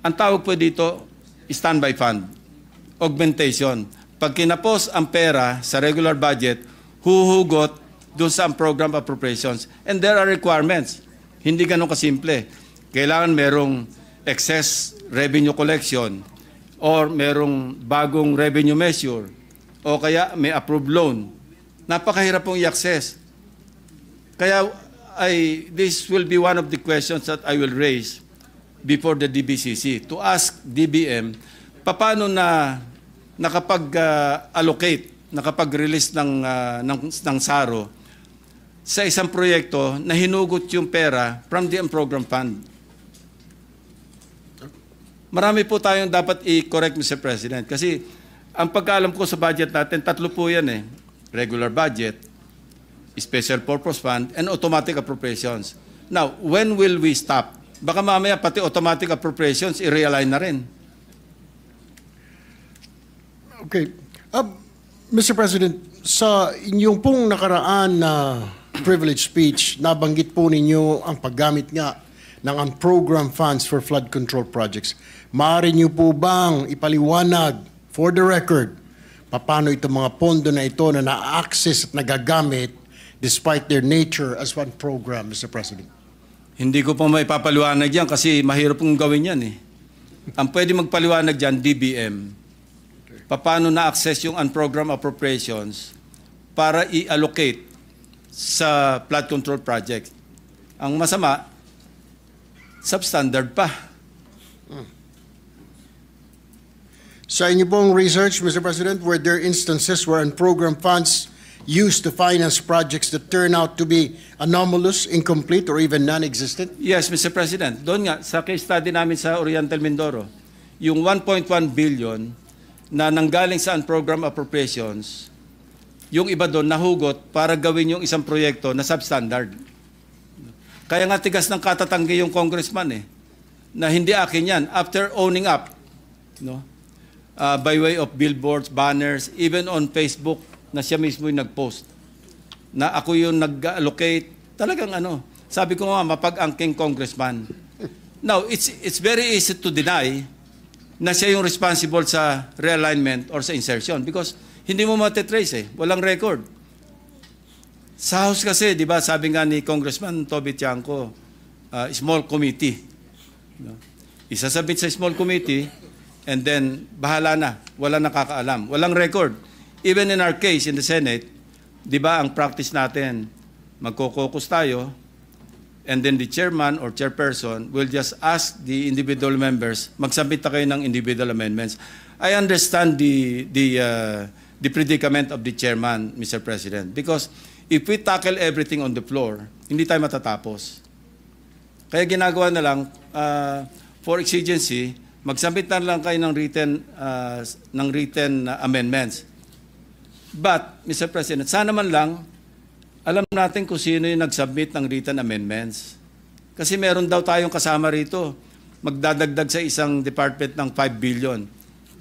ang tawag po dito, standby fund, augmentation. Pag kinapos ang pera sa regular budget, huhugot doon sa unprogrammed appropriations. And there are requirements. Hindi ganun kasimple. Kailangan merong excess revenue collection or merong bagong revenue measure o kaya may approved loan. Napakahirap pong i-access. Kaya this will be one of the questions that I will raise before the DBCC to ask DBM paano na nakapag-allocate nakapag-release ng SARO sa isang proyekto na hinugot yung pera from the program fund. Marami po tayong dapat i-correct, Mr. President, kasi ang pagkaalam ko sa budget natin, tatlo po yan eh. Regular budget, special purpose fund, and automatic appropriations. Now, when will we stop? Baka mamaya pati automatic appropriations i-realign na rin. Okay. Mr. President, sa inyong pong nakaraan na privilege speech, nabanggit po ninyo ang paggamit nga ng unprogrammed funds for flood control projects. Maaari niyo po bang ipaliwanag for the record paano itong mga pondo na ito na na-access at nagagamit despite their nature as one program, Mr. President? Hindi ko pa maipapaliwanag yan kasi mahirap pong gawin yan eh. Ang pwede magpaliwanag dyan, DBM. Paano na-access yung unprogrammed appropriations para i-allocate sa flood control project. Ang masama, substandard pa. Sa inyo pong research, Mr. President, were there instances where unprogrammed funds used to finance projects that turn out to be anomalous, incomplete, or even non-existent? Yes, Mr. President. Doon nga, sa case study namin sa Oriental Mindoro, yung 1.1 billion na nanggaling sa unprogrammed appropriations, yung iba doon nahugot para gawin yung isang proyekto na substandard. Kaya nga tigas ng katatanggi yung congressman eh, na hindi akin yan. After owning up, no, by way of billboards, banners, even on Facebook, na siya mismo yung nag-post, na ako yung nag-allocate, talagang ano, sabi ko nga, mapag-angking congressman. Now, it's very easy to deny na siya yung responsible sa realignment or sa insertion because hindi mo matitrace eh, walang record. Sa House kasi, di ba, sabi nga ni Congressman Toby Tiangco, small committee. No? Isasabit sa small committee and then bahala na, wala nakakaalam, walang record. Even in our case in the Senate, di ba ang practice natin, magko-caucus tayo, and then the chairman or chairperson will just ask the individual members, magsabit na kayo ng individual amendments. I understand the predicament of the chairman, Mr. President, because if we tackle everything on the floor, hindi tayo matatapos. Kaya ginagawa na lang, for exigency, magsabit na lang kayo ng written amendments. But, Mr. President, sana man lang, alam natin kung sino yung nag-submit ng written amendments. Kasi meron daw tayong kasama rito, magdadagdag sa isang department ng 5 billion.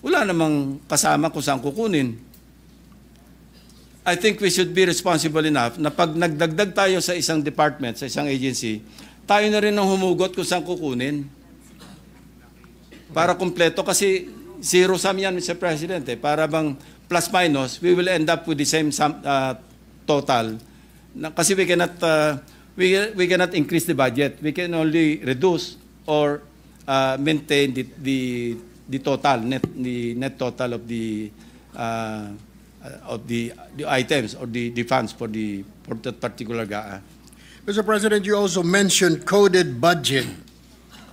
Wala namang kasama kung saan kukunin. I think we should be responsible enough na pag nagdagdag tayo sa isang department, sa isang agency, tayo na rin ang humugot kung saan kukunin. Para kumpleto kasi zero sum yan, Mr. President. Para bang plus minus, we will end up with the same sum, total. Kasi we cannot increase the budget. We can only reduce or maintain the total the net total of the items or the funds for that particular GAA. Mr. President, you also mentioned coded budget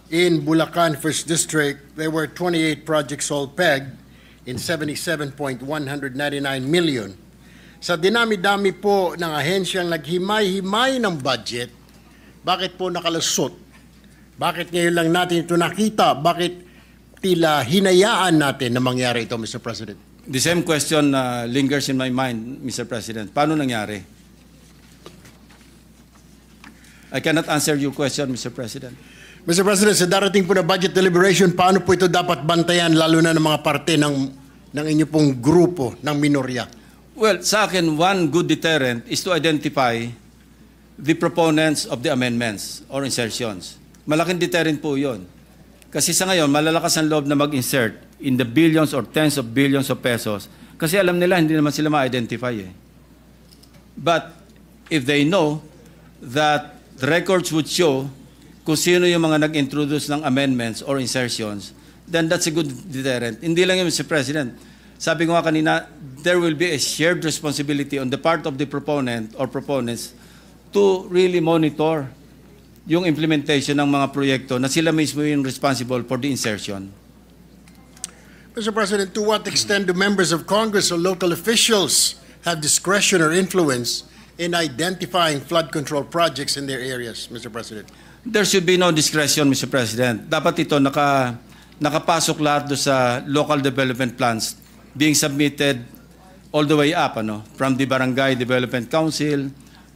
in Bulacan First District. There were 28 projects all pegged in 77.199 million. Sa dinami-dami po ng ahensyang naghimay-himay ng budget, bakit po nakalusot? Bakit ngayon lang natin ito nakita? Bakit tila hinayaan natin na mangyari ito, Mr. President? The same question lingers in my mind, Mr. President. Paano nangyari? I cannot answer your question, Mr. President. Mr. President, sa darating po na budget deliberation, paano po ito dapat bantayan, lalo na ng mga parte ng inyo pong grupo ng minorya? Well, sa akin, one good deterrent is to identify the proponents of the amendments or insertions. Malaking deterrent po yun. Kasi sa ngayon, malalakas ang loob na mag-insert in the billions or tens of billions of pesos. Kasi alam nila, hindi naman sila ma-identify eh. But if they know that the records would show kung sino yung mga nag-introduce ng amendments or insertions, then that's a good deterrent. Hindi lang yun, Mr. President. Sabi ko nga kanina, there will be a shared responsibility on the part of the proponent or proponents to really monitor yung implementation ng mga proyekto na sila mismo yung responsible for the insertion. Mr. President, to what extent do members of Congress or local officials have discretion or influence in identifying flood control projects in their areas, Mr. President? There should be no discretion, Mr. President. Dapat ito nakapasok lahat do sa local development plans being submitted all the way up, from the Barangay Development Council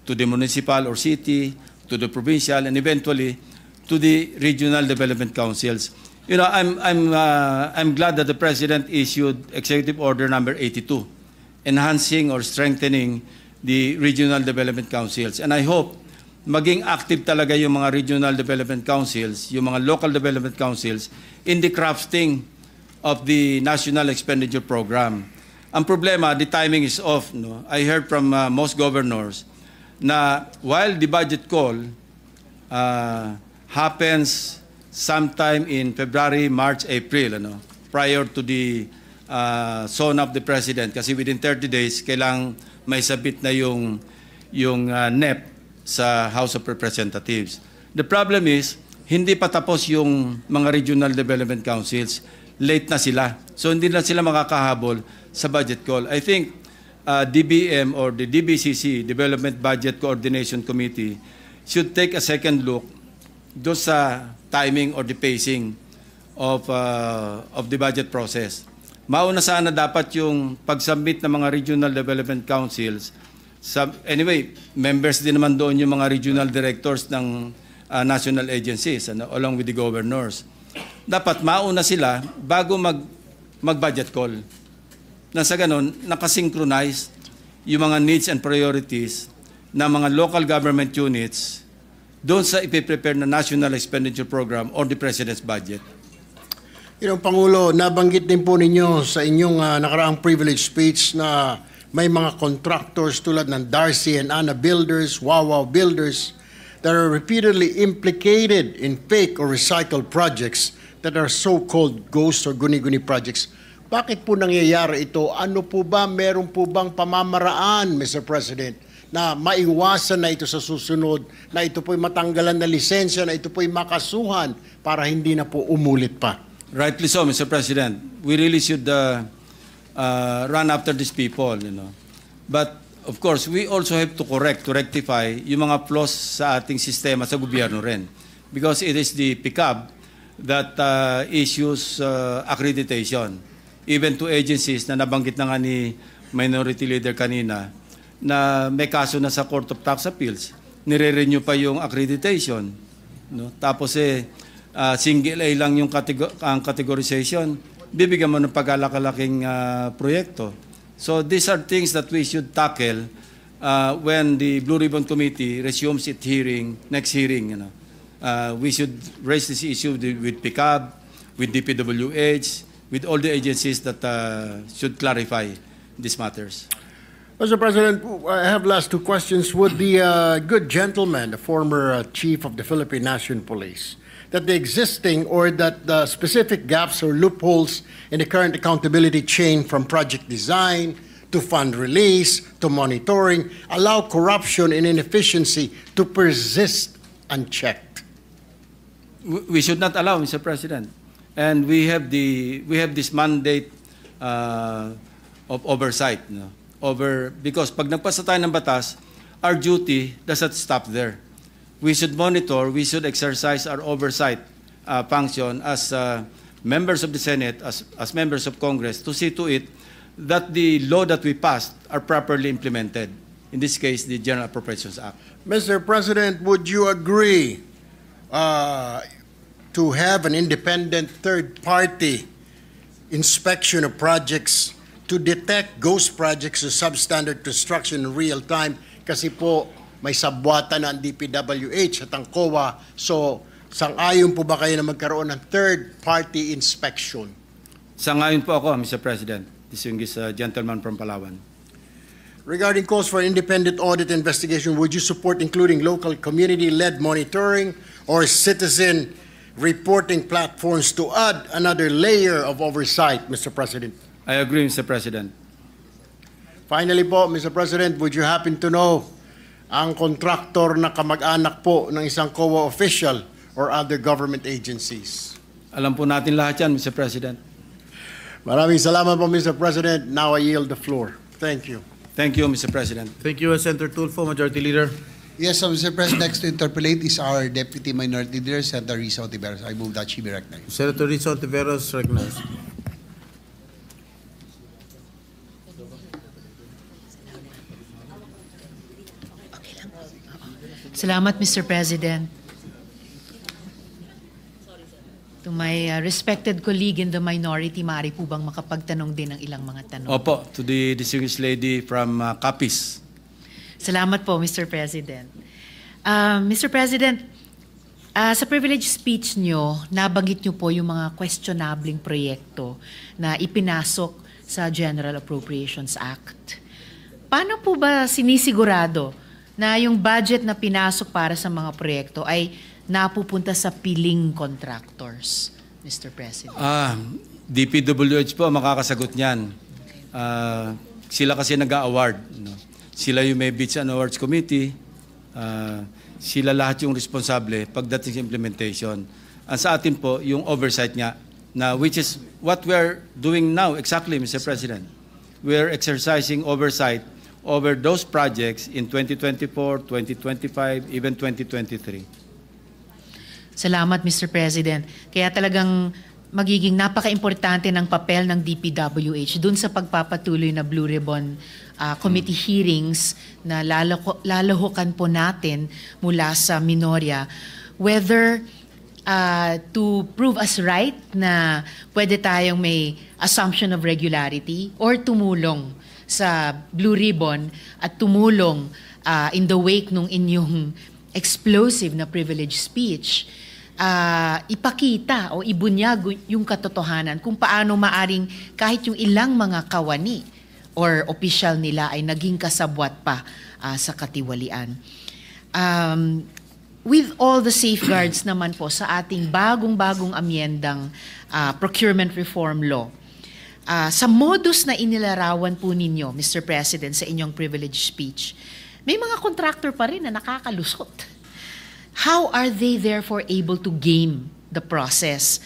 to the municipal or city to the provincial and eventually to the regional development councils. I'm glad that the President issued Executive Order number 82, enhancing or strengthening the regional development councils. And I hope maging active talaga yung mga regional development councils, yung mga local development councils in the crafting of the National Expenditure Program. Ang problema, the timing is off. No? I heard from most governors na while the budget call happens sometime in February, March, April, prior to the son of the President, kasi within 30 days, kailang may sabit na yung NEP sa House of Representatives. The problem is, hindi pa tapos yung mga regional development councils. Late na sila. So hindi na sila makakahabol sa budget call. I think DBM or the DBCC, Development Budget Coordination Committee, should take a second look do sa timing or the pacing of the budget process. Mauna sana dapat yung pag-submit ng mga regional development councils. Anyway, members din naman doon yung mga regional directors ng national agencies along with the governors. Dapat mauna sila bago mag-budget call. Nasa ganon, nakasynchronize yung mga needs and priorities ng mga local government units doon sa ipiprepare na National Expenditure Program or the President's budget. Pangulo, nabanggit din po ninyo sa inyong nakaraang privilege speech na may mga contractors tulad ng Darcy and Anna Builders, Wawaw Builders, that are repeatedly implicated in fake or recycled projects that are so-called ghost or guni-guni projects. Bakit po nangyayari ito? Ano po ba, meron po bang pamamaraan, Mr. President, na maiwasan na ito sa susunod, na ito po'y matanggalan na lisensya, na ito po'y makasuhan para hindi na po umulit pa? Rightly so, Mr. President. We really should run after these people, But, of course, we also have to rectify yung mga flaws sa ating sistema sa gobyerno rin. Because it is the PICAB that issues accreditation, even to agencies na nabanggit na nga ni Minority Leader kanina, na may kaso na sa Court of Tax Appeals, nire-renew pa yung accreditation. Tapos single A lang yung ang categorization, bibigyan mo ng pagkalakalaking proyekto. So these are things that we should tackle when the Blue Ribbon Committee resumes its next hearing. We should raise this issue with PICAB, with DPWH, with all the agencies that should clarify these matters. Mr. President, I have last two questions. Would the good gentleman, the former chief of the Philippine National Police, that the existing or that the specific gaps or loopholes in the current accountability chain from project design to fund release to monitoring allow corruption and inefficiency to persist unchecked? We should not allow, Mr. President. And we have this mandate of oversight. Because pag nagpasa tayo ng batas, our duty doesn't stop there. We should monitor, we should exercise our oversight function as members of the Senate, as members of Congress, to see to it that the law that we passed are properly implemented. In this case, the General Appropriations Act. Mr. President, would you agree to have an independent third-party inspection of projects to detect ghost projects or substandard construction in real time? Kasi po, may sabwatan ng DPWH at ang COA. So, sang-ayon po ba kayo na magkaroon ng third-party inspection? Sang-ayon po ako, Mr. President. Distinguished gentleman from Palawan. Regarding calls for independent audit investigation, would you support including local community-led monitoring or citizen reporting platforms to add another layer of oversight, Mr. President? I agree, Mr. President. Finally po, Mr. President, would you happen to know ang kontraktor na kamag-anak po ng isang COA official or other government agencies? Alam po natin lahat yan, Mr. President. Maraming salamat po, Mr. President. Now I yield the floor. Thank you. Thank you, Mr. President. Thank you, Senator Tulfo, Majority Leader. Yes, so Mr. President, next to interpolate is our Deputy Minority Leader, Senator Risa Ontiveros. I move that she be recognized. Senator Risa Ontiveros, recognized. Salamat, Mr. President. To my respected colleague in the minority, maaari po bang makapagtanong din ng ilang mga tanong? Opo, to the distinguished lady from Capiz. Salamat po, Mr. President. Mr. President, sa privilege speech nyo, nabanggit nyo po yung mga questionabling proyekto na ipinasok sa General Appropriations Act. Paano po ba sinisigurado na yung budget na pinasok para sa mga proyekto ay napupunta sa piling contractors, Mr. President? DPWH po makakasagot niyan. Sila kasi nag-a-award. No? Sila yung may Bids and Awards Committee. Sila lahat yung responsable pagdating sa implementation. Ang sa atin po, yung oversight nga, na which is what we're doing now exactly, Mr. President. We're exercising oversight over those projects in 2024, 2025, even 2023. Salamat, Mr. President. Kaya talagang magiging napaka-importante ng papel ng DPWH dun sa pagpapatuloy na Blue Ribbon Committee hearings na lalahukan po natin mula sa Minoria, whether to prove us right na pwede tayong may assumption of regularity or tumulong sa Blue Ribbon at tumulong in the wake nung inyong explosive na privilege speech, ipakita o ibunyag yung katotohanan kung paano maaring kahit yung ilang mga kawani or opisyal nila ay naging kasabwat pa sa katiwalian. With all the safeguards naman po sa ating bagong-bagong amyendang procurement reform law, sa modus na inilarawan po ninyo, Mr. President, sa inyong privilege speech, may mga contractor pa rin na nakakalusot. How are they therefore able to game the process?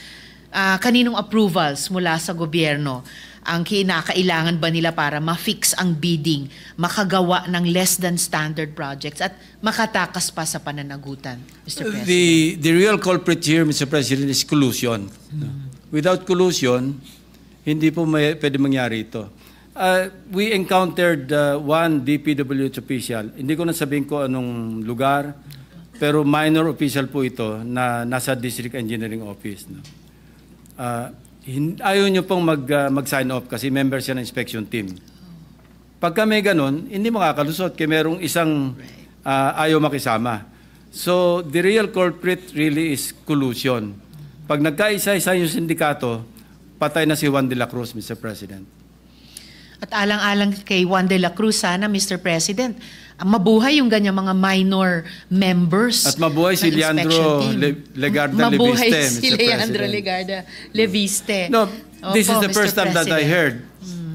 Kaninong approvals mula sa gobyerno ang kinakailangan ba nila para ma-fix ang bidding, makagawa ng less than standard projects at makatakas pa sa pananagutan, Mr. President? The real culprit here, Mr. President, is collusion. Without collusion, hindi po pwede mangyari ito. We encountered one DPWH official. Hindi ko na sabihin ko anong lugar, pero minor official po ito na nasa District Engineering Office. No? Ayaw nyo pong mag-sign off kasi member siya ng inspection team. Pagka may ganun, hindi makakalusot kaya merong isang ayaw makisama. So, the real culprit really is collusion. Pag nagkaisa-isa yung sindikato, patay na si Juan de la Cruz, Mr. President. At alang-alang kay Juan de la Cruz, sana, Mr. President, mabuhay yung ganyang mga minor members. At mabuhay si Leandro Legarda Leviste, Mr. President. Mabuhay si Leandro Legarda Leviste. No, this is the Mr. first time that I President. heard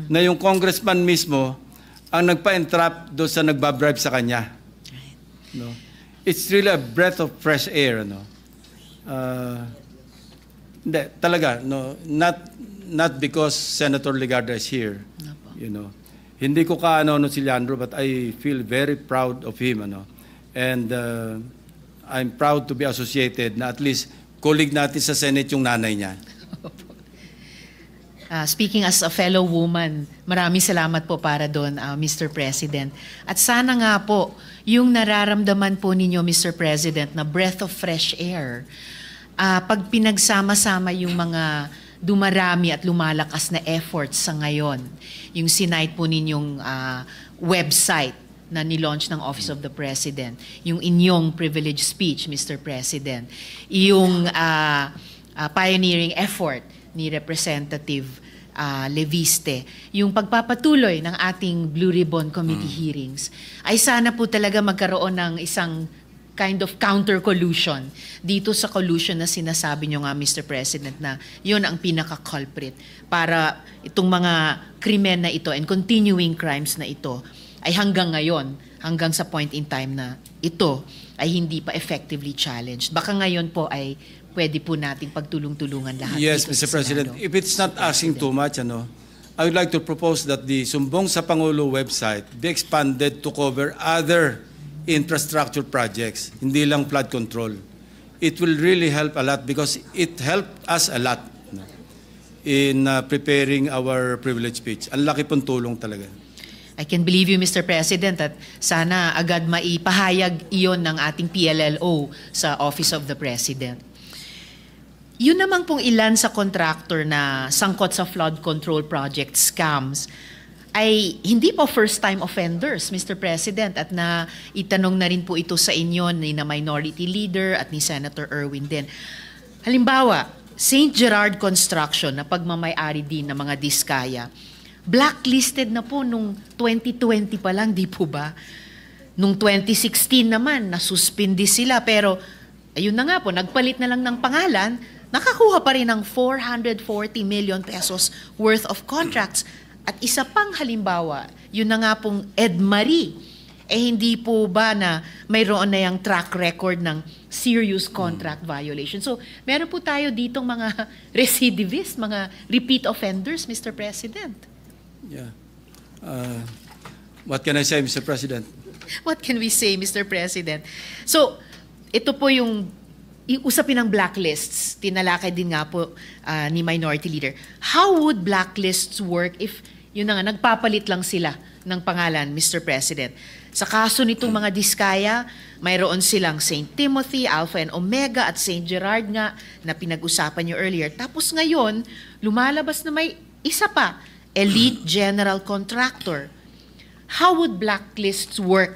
na yung congressman mismo ang nagpa-entrap doon sa nagbabribe sa kanya. No? It's really a breath of fresh air. No? Hindi, talaga, no, not because Senator Legarda is here, you know. Hindi ko kaano si Leandro, but I feel very proud of him, ano. And I'm proud to be associated na at least colleague natin sa Senate yung nanay niya. Speaking as a fellow woman, maraming salamat po para doon, Mr. President. At sana nga po, yung nararamdaman po ninyo, Mr. President, na breath of fresh air, pag pinagsama-sama yung mga dumarami at lumalakas na efforts sa ngayon, yung sinight po ninyong website na nilaunch ng Office of the President, yung inyong privilege speech, Mr. President, yung pioneering effort ni Representative Leviste, yung pagpapatuloy ng ating Blue Ribbon Committee hearings, ay sana po talaga magkaroon ng isang kind of counter-collusion dito sa collusion na sinasabi nyo nga, Mr. President, na yun ang pinaka-culprit para itong mga krimen na ito and continuing crimes na ito ay hanggang ngayon, hanggang sa point in time na ito ay hindi pa effectively challenged. Baka ngayon po ay pwede po nating pagtulong-tulungan lahat. Yes, dito Mr. sa President. Senado. If it's not asking too much, I would like to propose that the Sumbong sa Pangulo website be expanded to cover other infrastructure projects, hindi lang flood control. It will really help a lot because it helped us a lot in preparing our privilege speech. Ang laki pong tulong talaga. I can believe you, Mr. President, at sana agad maipahayag iyon ng ating PLLO sa Office of the President. Yun naman pong ilan sa contractor na sangkot sa flood control project scams ay hindi po first-time offenders, Mr. President, at na itanong na rin po ito sa inyo ni na Minority Leader at ni Senator Erwin din. Halimbawa, St. Gerard Construction na pagmamay-ari din ng mga diskaya, blacklisted na po nung 2020 pa lang, di po ba? Nung 2016 naman, nasuspindi sila, pero ayun na nga po, nagpalit na lang ng pangalan, nakakuha pa rin ng 440 million pesos worth of contracts. At isa pang halimbawa, yun na nga pong Edmarie, hindi po ba na mayroon na yung track record ng serious contract violation. So, meron po tayo ditong mga recidivist, mga repeat offenders, Mr. President. Yeah. What can I say, Mr. President? What can we say, Mr. President? So, ito po yung usapin ng blacklists. Tinalakay din nga po ni Minority Leader. How would blacklists work if yun na nga, nagpapalit lang sila ng pangalan, Mr. President? Sa kaso nitong mga diskaya, mayroon silang St. Timothy, Alpha and Omega at St. Gerard nga na pinag-usapan nyo earlier. Tapos ngayon, lumalabas na may isa pa, Elite General Contractor. How would blacklists work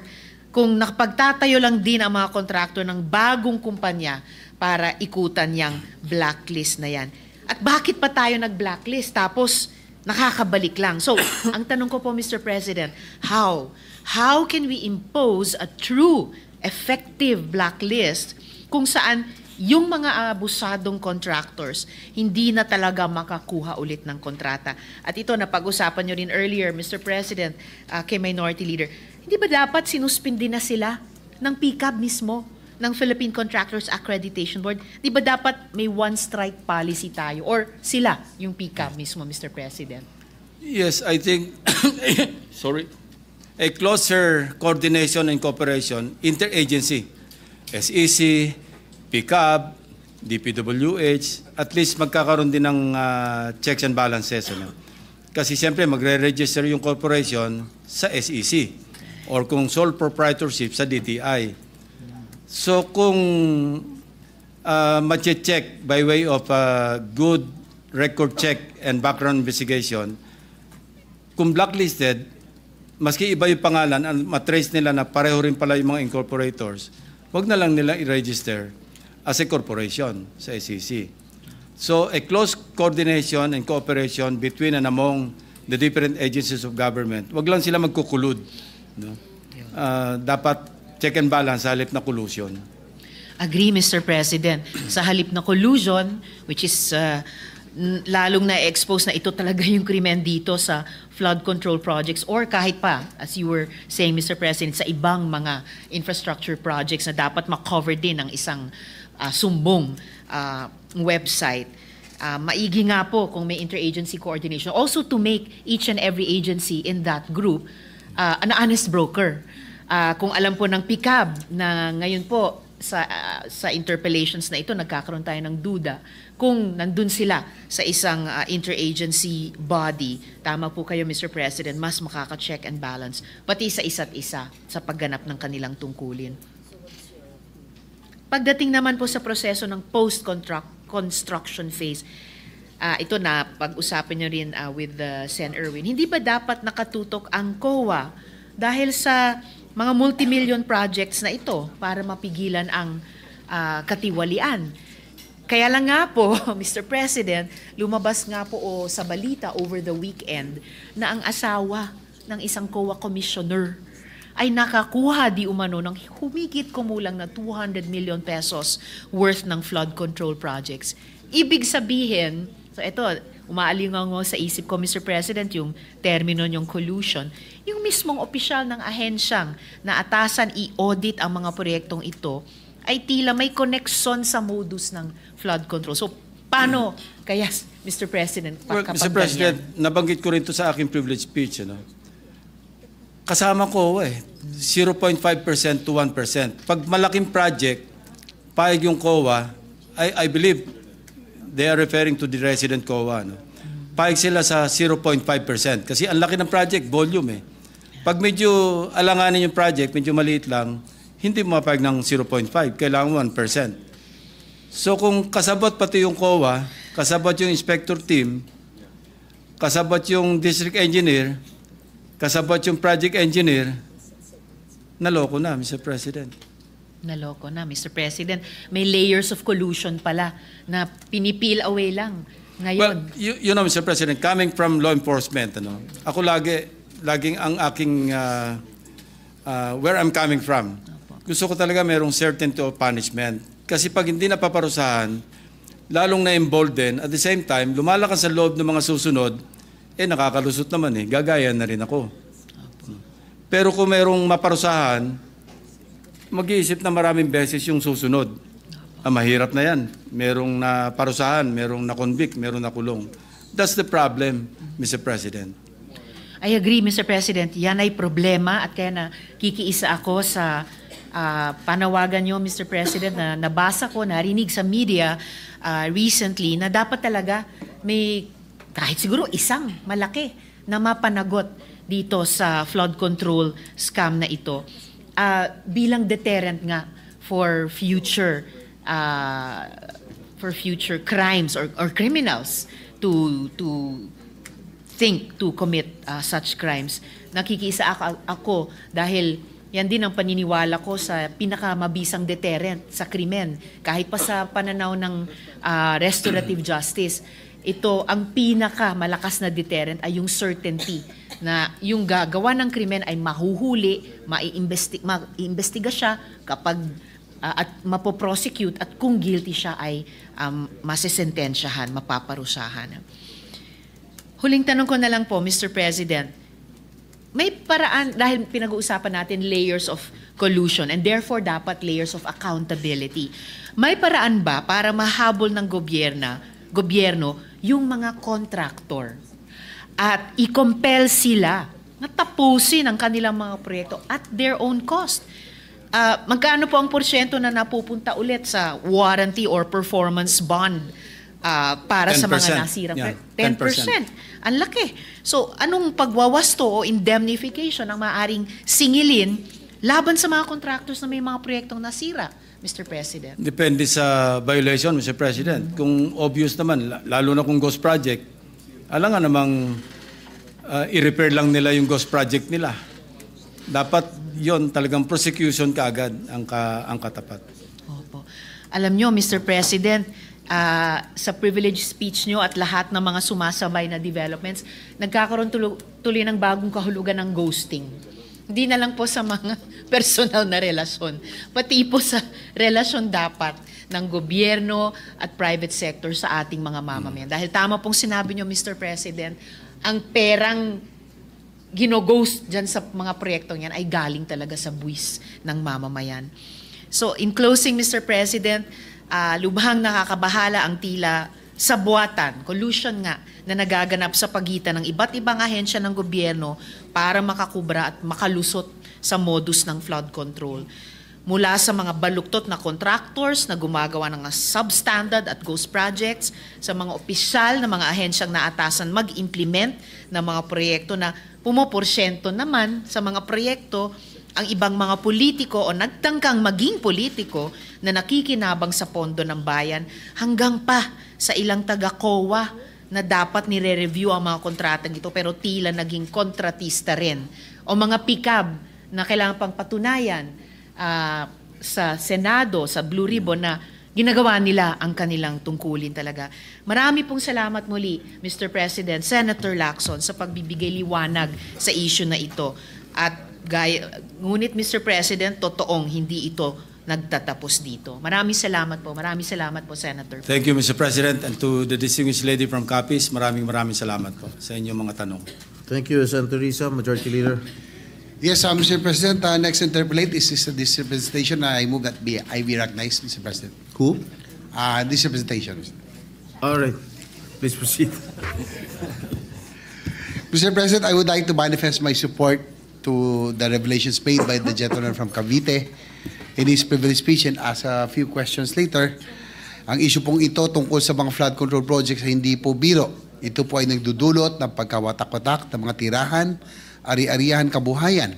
kung nakapagtatayo lang din ang mga contractor ng bagong kumpanya para ikutan yung blacklist na yan? At bakit pa tayo nag-blacklist? Tapos, nakakabalik lang. So, ang tanong ko po, Mr. President, how? How can we impose a true, effective blacklist kung saan yung mga abusadong contractors hindi na talaga makakuha ulit ng kontrata? At ito, napag-usapan nyo rin earlier, Mr. President, kay Minority Leader, hindi ba dapat sinuspindi na sila ng PCAB mismo, ng Philippine Contractors Accreditation Board? Di ba dapat may one-strike policy tayo? Or sila, yung PCAB mismo, Mr. President? Yes, I think, a closer coordination and cooperation, interagency, SEC, PCAB, DPWH, at least magkakaroon din ng checks and balances. Kasi siyempre magre-register yung corporation sa SEC or kung sole proprietorship sa DTI. So kung ma-check by way of good record check and background investigation, kung blacklisted, maski iba yung pangalan, matrace nila na pareho rin pala yung mga incorporators, wag na lang nila i-register as a corporation sa SEC. So a close coordination and cooperation between and among the different agencies of government, wag lang sila magkukulud. No? Dapat check and balance sa halip na collusion. Agree, Mr. President. Sa halip na collusion, which is lalong na-expose na ito talaga yung krimen dito sa flood control projects or kahit pa, as you were saying, Mr. President, sa ibang mga infrastructure projects na dapat ma-cover din ng isang sumbong website. Maigi nga po kung may interagency coordination. Also to make each and every agency in that group an honest broker. Kung alam po ng PCAB na ngayon po sa interpellations na ito, nagkakaroon tayo ng duda kung nandun sila sa isang interagency body. Tama po kayo, Mr. President, mas makaka-check and balance, pati sa isa't isa sa pagganap ng kanilang tungkulin. Pagdating naman po sa proseso ng post-construction phase, ito na pag-usapan nyo rin with Sen. Erwin, hindi ba dapat nakatutok ang COA dahil sa mga multi-million projects na ito para mapigilan ang katiwalian? Kaya lang nga po, Mr. President, lumabas nga po sa balita over the weekend na ang asawa ng isang COA commissioner ay nakakuha di umano ng humigit kumulang na 200 million pesos worth ng flood control projects. Ibig sabihin, so ito, umaalingaw sa isip ko, Mr. President, yung termino yung collusion, yung mismong opisyal ng ahensyang na atasan i-audit ang mga proyektong ito ay tila may connection sa modus ng flood control. So, paano kaya, Mr. President, Well, kapag Mr. President, ganyan? nabanggit ko rin to sa aking privilege speech. Kasama ko 0.5% to 1%. Pag malaking project, payag yung COA, I believe they are referring to the resident COA. Payag sila sa 0.5% kasi ang laki ng project, volume Pag medyo alanganin yung project, medyo maliit lang, hindi mapayag ng 0.5, kailangan 1%. So kung kasabot pati yung COA, kasabot yung inspector team, kasabot yung district engineer, kasabot yung project engineer, naloko na, Mr. President. Naloko na, Mr. President. May layers of collusion pala na pinipeel away lang Well, ngayon. you know, Mr. President, coming from law enforcement, ako laging ang aking, where I'm coming from, gusto ko talaga merong certainty of punishment. Kasi pag hindi napaparusahan, lalong na-embolden, at the same time, lumalakas sa loob ng mga susunod, nakakalusot naman gagaya na rin ako. Pero kung merong maparusahan, mag-iisip na maraming beses yung susunod. Mahirap na yan. Merong naparusahan, merong na-convict, merong nakulong. That's the problem, Mr. President. I agree, Mr. President. Yan ay problema at kaya nakikiisa ako sa panawagan nyo, Mr. President, na nabasa ko, narinig sa media recently na dapat talaga may kahit siguro isang malaki na mapanagot dito sa flood control scam na ito bilang deterrent nga for future crimes or criminals to think to commit such crimes. Nakikiisa ako dahil yan din ang paniniwala ko sa pinakamabisang deterrent sa krimen. Kahit pa sa pananaw ng restorative justice, ito ang pinakamalakas na deterrent ay yung certainty na yung gagawa ng krimen ay mahuhuli, maiimbestiga siya kapag at mapoprosecute at kung guilty siya ay masisentensyahan, mapaparusahan. Huling tanong ko na lang po, Mr. President, may paraan, dahil pinag-uusapan natin layers of collusion and therefore dapat layers of accountability. May paraan ba para mahabol ng gobyerno yung mga contractor at i-compel sila na tapusin ang kanilang mga proyekto at their own cost? Magkano po ang porsyento na napupunta ulit sa warranty or performance bond para sa mga 10%. nasirang Yeah, 10%. Ang laki. So, anong pagwawasto o indemnification ang maaaring singilin laban sa mga contractors na may mga proyektong nasira, Mr. President? Depende sa violation, Mr. President. Kung obvious naman, lalo na kung ghost project, alam nga namang i-repair lang nila yung ghost project nila. Dapat yon talagang prosecution kaagad ang katapat. Opo. Alam nyo, Mr. President, sa privilege speech nyo at lahat ng mga sumasabay na developments, nagkakaroon tuloy ng bagong kahulugan ng ghosting. Hindi na lang po sa mga personal na relasyon, pati po sa relasyon dapat ng gobyerno at private sector sa ating mga mamamayan. Dahil tama pong sinabi nyo, Mr. President, ang perang ginoghost dyan sa mga proyektong yan ay galing talaga sa buwis ng mamamayan. So in closing, Mr. President, lubhang nakakabahala ang tila sabuatan, collusion nga, na nagaganap sa pagitan ng iba't ibang ahensya ng gobyerno para makakubra at makalusot sa modus ng flood control. Mula sa mga baluktot na contractors na gumagawa ng substandard at ghost projects, sa mga opisyal na mga ahensyang naatasan mag-implement ng mga proyekto na pumoporsyento naman sa mga proyekto, ang ibang mga politiko o nagtangkang maging politiko na nakikinabang sa pondo ng bayan, hanggang pa sa ilang taga-COA na dapat nire-review ang mga kontratang ito pero tila naging kontratista rin. O mga pikab na kailangan pang patunayan sa Senado, sa Blue Ribbon na ginagawa nila ang kanilang tungkulin talaga. Marami pong salamat muli, Mr. President, Senator Lacson, sa pagbibigay liwanag sa issue na ito. At ngunit, Mr. President, totoong hindi ito nagtatapos dito. Maraming salamat po, Senator. Thank you, Mr. President, and to the distinguished lady from Capiz, maraming salamat po sa inyong mga tanong. Thank you, Senator Risa, Majority Leader. Yes, Mr. President, next interpolate is this representation. I move that I be recognized, Mr. President. Who? This representation. All right. Please proceed. Mr. President, I would like to manifest my support to the revelations made by the gentleman from Cavite in his privilege speech, and ask a few questions later. Ang issue pong ito tungkol sa mga flood control projects ay hindi po biro. Ito po ay nagdudulot ng pagkawatak-watak ng mga tirahan, ari-arihan, kabuhayan.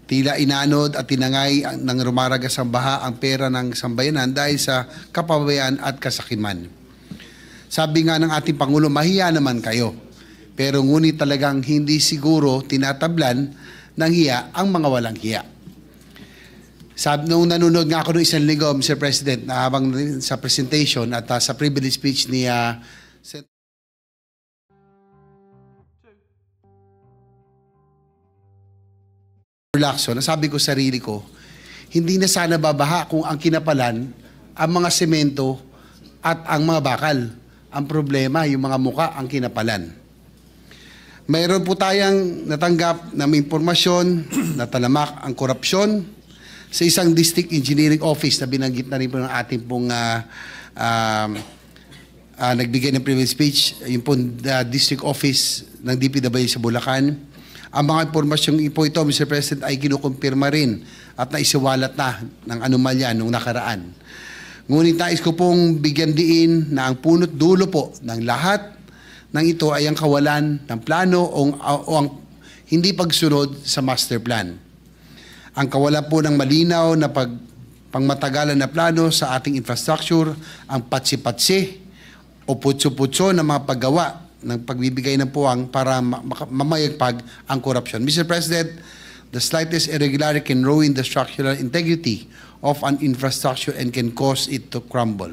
Tila inanod at tinangay ng rumaragas ang baha ang pera ng sambayanan dahil sa kapabayaan at kasakiman. Sabi nga ng ating Pangulo, mahiya naman kayo. Pero ngunit talagang hindi siguro tinatablan ng hiya ang mga walang hiya. Sabi, nung nanonood nga ako ng isang linggo, Mr. President, na habang sa presentation at sa privilege speech ni Lacson, sabi ko sa sarili ko, hindi na sana babaha kung ang kinapalan ang mga semento at ang mga bakal. Ang problema, yung mga muka ang kinapalan. Mayroon po tayong natanggap na may impormasyon na talamak ang korupsyon sa isang district engineering office na binanggit na rin po ng ating pong nagbigay ng privilege speech, yung po district office ng DPWH sa Bulacan. Ang mga impormasyong po ito, Mr. President, ay kinukumpirma rin at naisiwalat na ng anomalya nung nakaraan. Ngunit nais ko pong bigyan diin na ang punot dulo po ng lahat ng ito ay ang kawalan ng plano o ang hindi pagsunod sa master plan. Ang kawalan po ng malinaw na pangmatagalan na plano sa ating infrastructure, ang patsi-patsi o putso-putso na mga paggawa ng pagbibigay ng puwang para mamayagpag ang korupsyon. Mr. President, the slightest irregularity can ruin the structural integrity of an infrastructure and can cause it to crumble.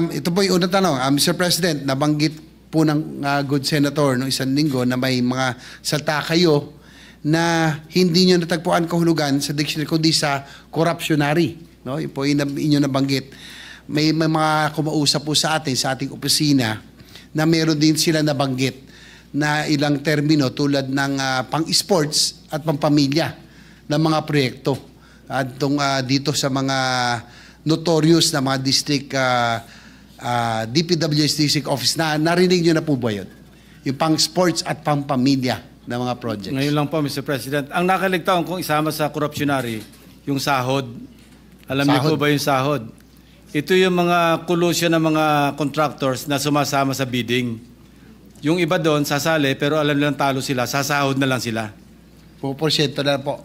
Ito po yung unang tanong. Mr. President, nabanggit po ng good senator noong isang linggo na may mga salta kayo na hindi nyo natagpuan kahulugan sa dictionary kundi sa corruptionary. No? Yung po yung inyo nabanggit. May mga kumausap po sa atin, sa ating opisina, na meron din sila nabanggit na ilang termino tulad ng pang-sports at pang-pamilya ng mga proyekto. Dito sa mga notorious na mga district, DPWH district office, na narinig nyo na po ba yun? Yung pang-sports at pang-pamilya na mga projects. Ngayon lang po, Mr. President. Ang nakaligtaan kung isama sa corruptionary, yung sahod. Alam niyo po ba yung sahod? Ito yung mga collusion ng mga contractors na sumasama sa bidding. Yung iba doon, sasali, pero alam nilang talo sila, sasahod na lang sila. Porsyento na po.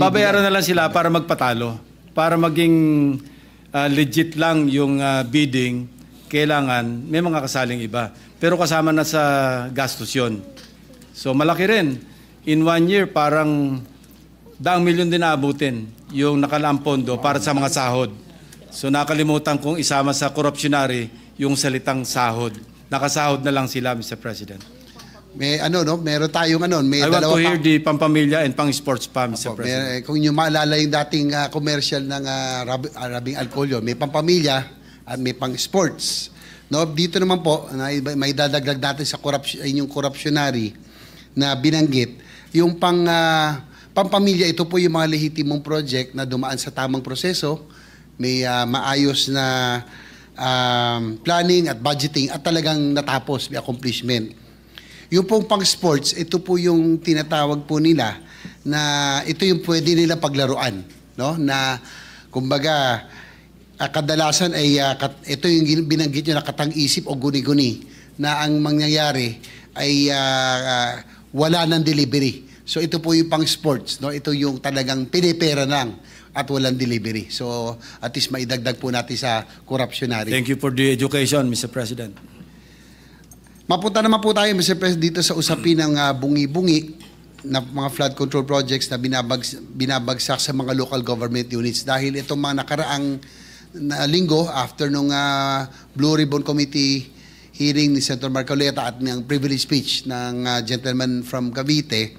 Babayaran na lang sila para magpatalo. Para maging legit lang yung bidding, kailangan may mga kasaling iba. Pero kasama na sa gastos yun. So malaki rin. In 1 year, parang 100,000,000 din naabutin yung nakalaang pondo para sa mga sahod. So nakalimutan kong isama sa corruptionary yung salitang sahod. Nakasahod na lang sila, Mr. President. May meron tayong may I want dalawa to hear the pang-pamilya and pang-sports pa, Mr. President. Kung nyo maalala yung dating commercial ng Rabing Alcolio, may pang-pamilya at may pang-sports. No, dito naman po, may dadagdag natin sa yung corruptionary na binanggit. Yung pang-pamilya, ito po yung mga lehitimong project na dumaan sa tamang proseso, may maayos na planning at budgeting at talagang natapos, may accomplishment. Yung pong pang-sports, ito po yung tinatawag po nila na ito yung pwede nila paglaruan. No? Na kumbaga, kadalasan ay ito yung binanggit nyo na katang-isip o guni-guni na ang mangyayari ay wala ng delivery. So ito po yung pang-sports. No? Ito yung talagang pinipera lang at walang delivery. So, at least maidagdag po natin sa corruptionary. Thank you for the education, Mr. President. Mapunta naman po tayo, Mr. President, dito sa usapin ng bungi-bungi na mga flood control projects na binabagsak sa mga local government units. Dahil itong mga nakaraang linggo, after nung Blue Ribbon Committee hearing ni Senator Marcoleta at ng privilege speech ng gentleman from Cavite,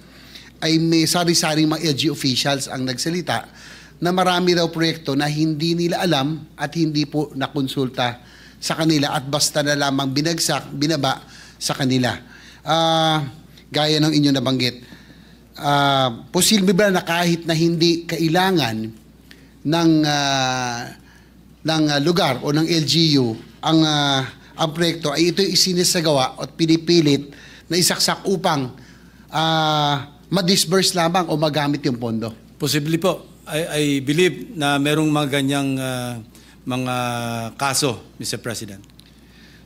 ay may sari-saring mga LG officials ang nagsalita na marami daw proyekto na hindi nila alam at hindi po nakonsulta sa kanila at basta na lamang binaba sa kanila. Gaya ng inyo nabanggit. posible ba na kahit na hindi kailangan ng lugar o ng LGU ang proyekto ay ito isinisagawa at pinipilit na isaksak upang ma-disburse lamang o magamit yung pondo? Posible po. I believe na merong mga ganyang mga kaso, Mr. President.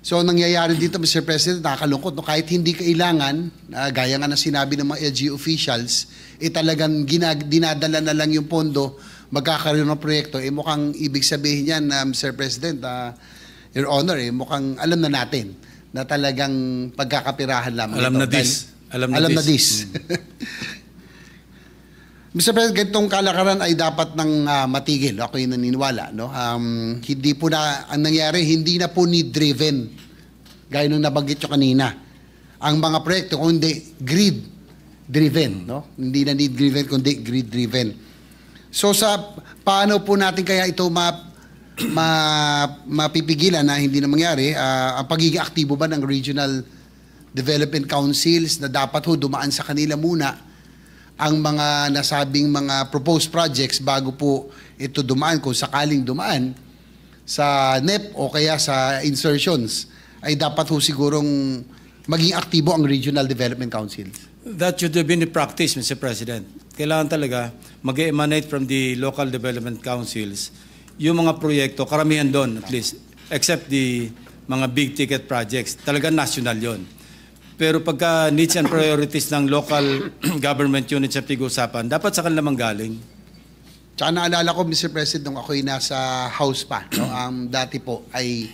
So nangyayari dito, Mr. President, nakakalungkot, no? Kahit hindi kailangan, gaya nga na sinabi ng mga LGU officials, talagang dinadala na lang yung pondo, magkakaroon ng proyekto. Mukhang ibig sabihin yan, Mr. President, Your Honor, mukhang alam na natin na talagang pagkakapirahan lamang. Alam na this. Alam na this. Mr. President, ganitong kalakaran ay dapat nang matigil. Ako'y naniniwala. No? Hindi po na, ang nangyari, hindi na po need-driven. Gaya nung nabanggit nyo kanina. Ang mga proyekto, kundi greed-driven. No? Hindi na need-driven, kundi greed-driven. So paano po natin kaya ito mapipigilan na hindi na mangyari? Ang pagiging aktibo ba ng regional development councils na dapat ho dumaan sa kanila muna ang mga nasabing mga proposed projects bago po ito dumaan, kung sakaling dumaan sa NEP o kaya sa insertions, ay dapat ho sigurong maging aktibo ang regional development councils. That should have been the practice, Mr. President. Kailangan talaga mag-emanate from the local development councils yung mga proyekto, karamihan doon at least, except the mga big ticket projects, talagang national yon. Pero pagka needs and priorities ng local government units at pag-usapan, dapat sa kanila manggaling. Tsaka naalala ko, Mr. President, nung ako'y nasa House pa, no, dati po ay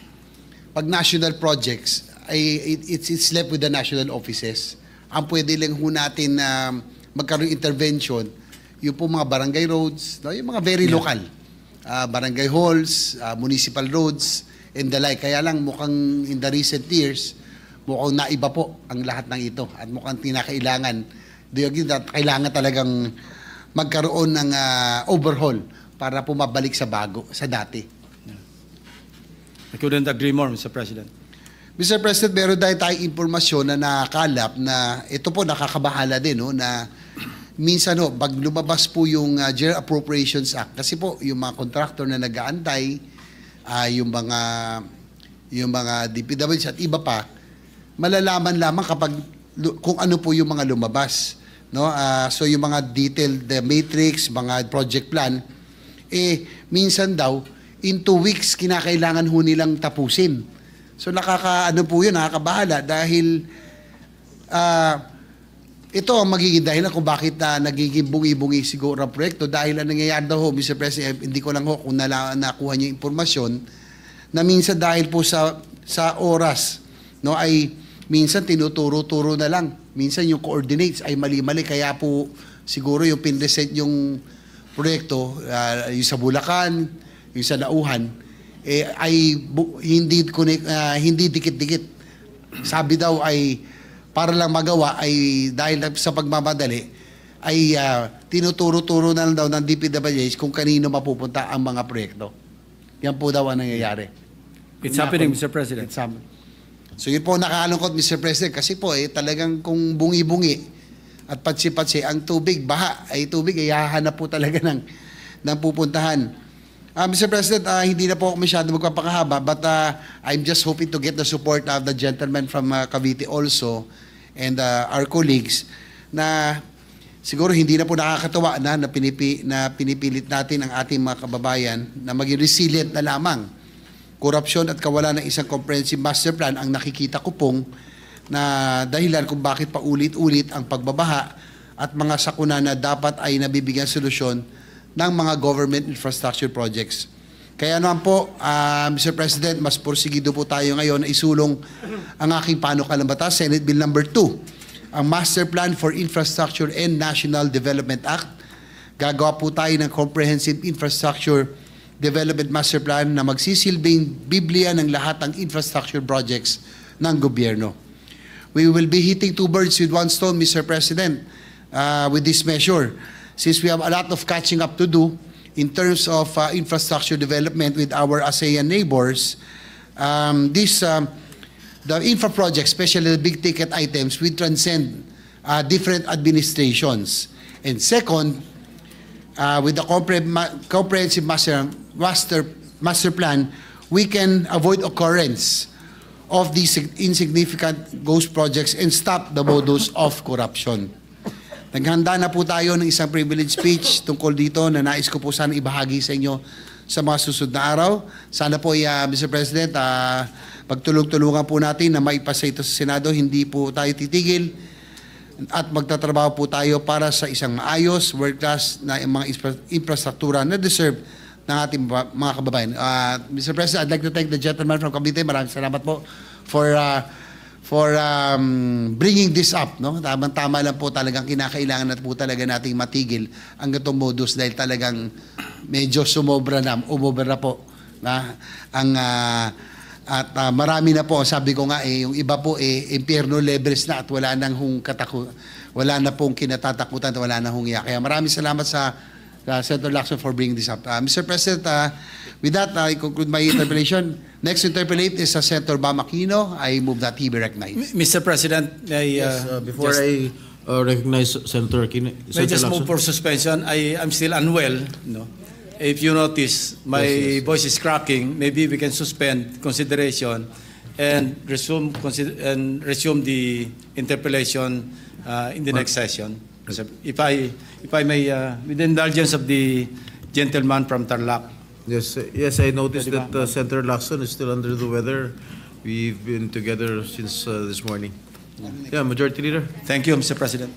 pag national projects, it's left with the national offices. Ang pwede lang ho natin na magkaroon intervention, yung po mga barangay roads, no, yung mga very local, barangay halls, municipal roads, and the like. Kaya lang mukhang in the recent years, mukhang naiba po ang lahat ng ito at mukhang tinakailangan. Kailangan talagang magkaroon ng overhaul para po mabalik sa bago, sa dati. I couldn't agree more, Mr. President. Mr. President, meron dahil tayong impormasyon na nakalap na ito po nakakabahala din, no, na minsan pag lumabas po yung General Appropriations Act, kasi po yung mga contractor na nag-aantay, yung mga DPWs at iba pa, malalaman lamang kapag kung ano po yung mga lumabas, no? So yung mga detailed matrix, mga project plan, minsan daw in 2 weeks kinakailangan ho nilang tapusin. So nakakabahala dahil ito ang magiging dahilan kung bakit nagiging bungi-bungi siguro ang proyekto, dahil ang nangyayari daw ho, Mr. President, hindi ko lang ho kung nakuha niyo impormasyon, na minsan dahil po sa oras, no, ay minsan tinuturo-turo na lang. Minsan yung coordinates ay mali-mali. Kaya po siguro yung pinresent yung proyekto, yung sa Bulacan, yung sa Nauhan, ay hindi dikit-dikit. Sabi daw ay para lang magawa ay dahil sa pagmamadali ay tinuturo-turo na lang daw ng DPWH kung kanino mapupunta ang mga proyekto. Yan po daw ang nangyayari. It's happening, Mr. President. It's happening. So yun po nakalungkot, Mr. President, kasi po talagang kung bungi-bungi at patsi-patsi ang tubig, baha, tubig ay hahanap po talaga ng pupuntahan. Mr. President, hindi na po ako masyado magpapakahaba, but I'm just hoping to get the support of the gentleman from Cavite also and our colleagues na siguro hindi na po nakakatawa na pinipilit natin ang ating mga kababayan na maging resilient na lamang. Korupsyon at kawalan ng isang comprehensive master plan ang nakikita ko pong na dahilan kung bakit paulit-ulit ang pagbabaha at mga sakuna na dapat ay nabibigyan solusyon ng mga government infrastructure projects. Kaya naman po, Mr. President, mas porsigido po tayo ngayon na isulong ang aking panukalang batas, Senate Bill number 2, ang Master Plan for Infrastructure and National Development Act. Gagawa po tayo ng Comprehensive Infrastructure Development Master Plan na magsisilbing Biblia ng lahat ng infrastructure projects ng gobyerno. We will be hitting 2 birds with 1 stone, Mr. President, with this measure. Since we have a lot of catching up to do in terms of infrastructure development with our ASEAN neighbors, the infra projects, especially the big ticket items, will transcend different administrations. And second, with the comprehensive master plan, we can avoid occurrence of these insignificant ghost projects and stop the modus of corruption. Naghanda na po tayo ng isang privilege speech tungkol dito na nais ko po sana ibahagi sa inyo sa mga susunod na araw. Sana po, Mr. President, pagtulong-tulungan po natin na maipasa ito sa Senado, hindi po tayo titigil at magtatrabaho po tayo para sa isang maayos, world-class na mga infrastruktura na deserve ng ating mga kababayan. Mr. President, I'd like to thank the gentleman from Cavite. Maraming salamat po for bringing this up. No? Tama lang po, talagang kinakailangan na po talaga nating matigil ang gatong modus dahil talagang medyo umobra na po. Marami na po, sabi ko nga, yung iba po, impyerno levels na at wala na pong kinatatakutan at wala na hong iya. Kaya maraming salamat sa Senator Lacson for bringing this up. Mr. President, with that, I conclude my interpellation. Next to interpellate is Senator Bam Aquino. I move that he be recognized. Mr. President, Before I recognize Senator Aquino, may just Lacson. move for suspension. I'm still unwell. No? If you notice, my voice is cracking. Maybe we can suspend consideration and resume the interpellation in the next session. If I may, with the indulgence of the gentleman from Tarlac. Yes, I noticed that Senator Lacson is still under the weather. We've been together since this morning. Yeah, Majority Leader. Thank you, Mr. President.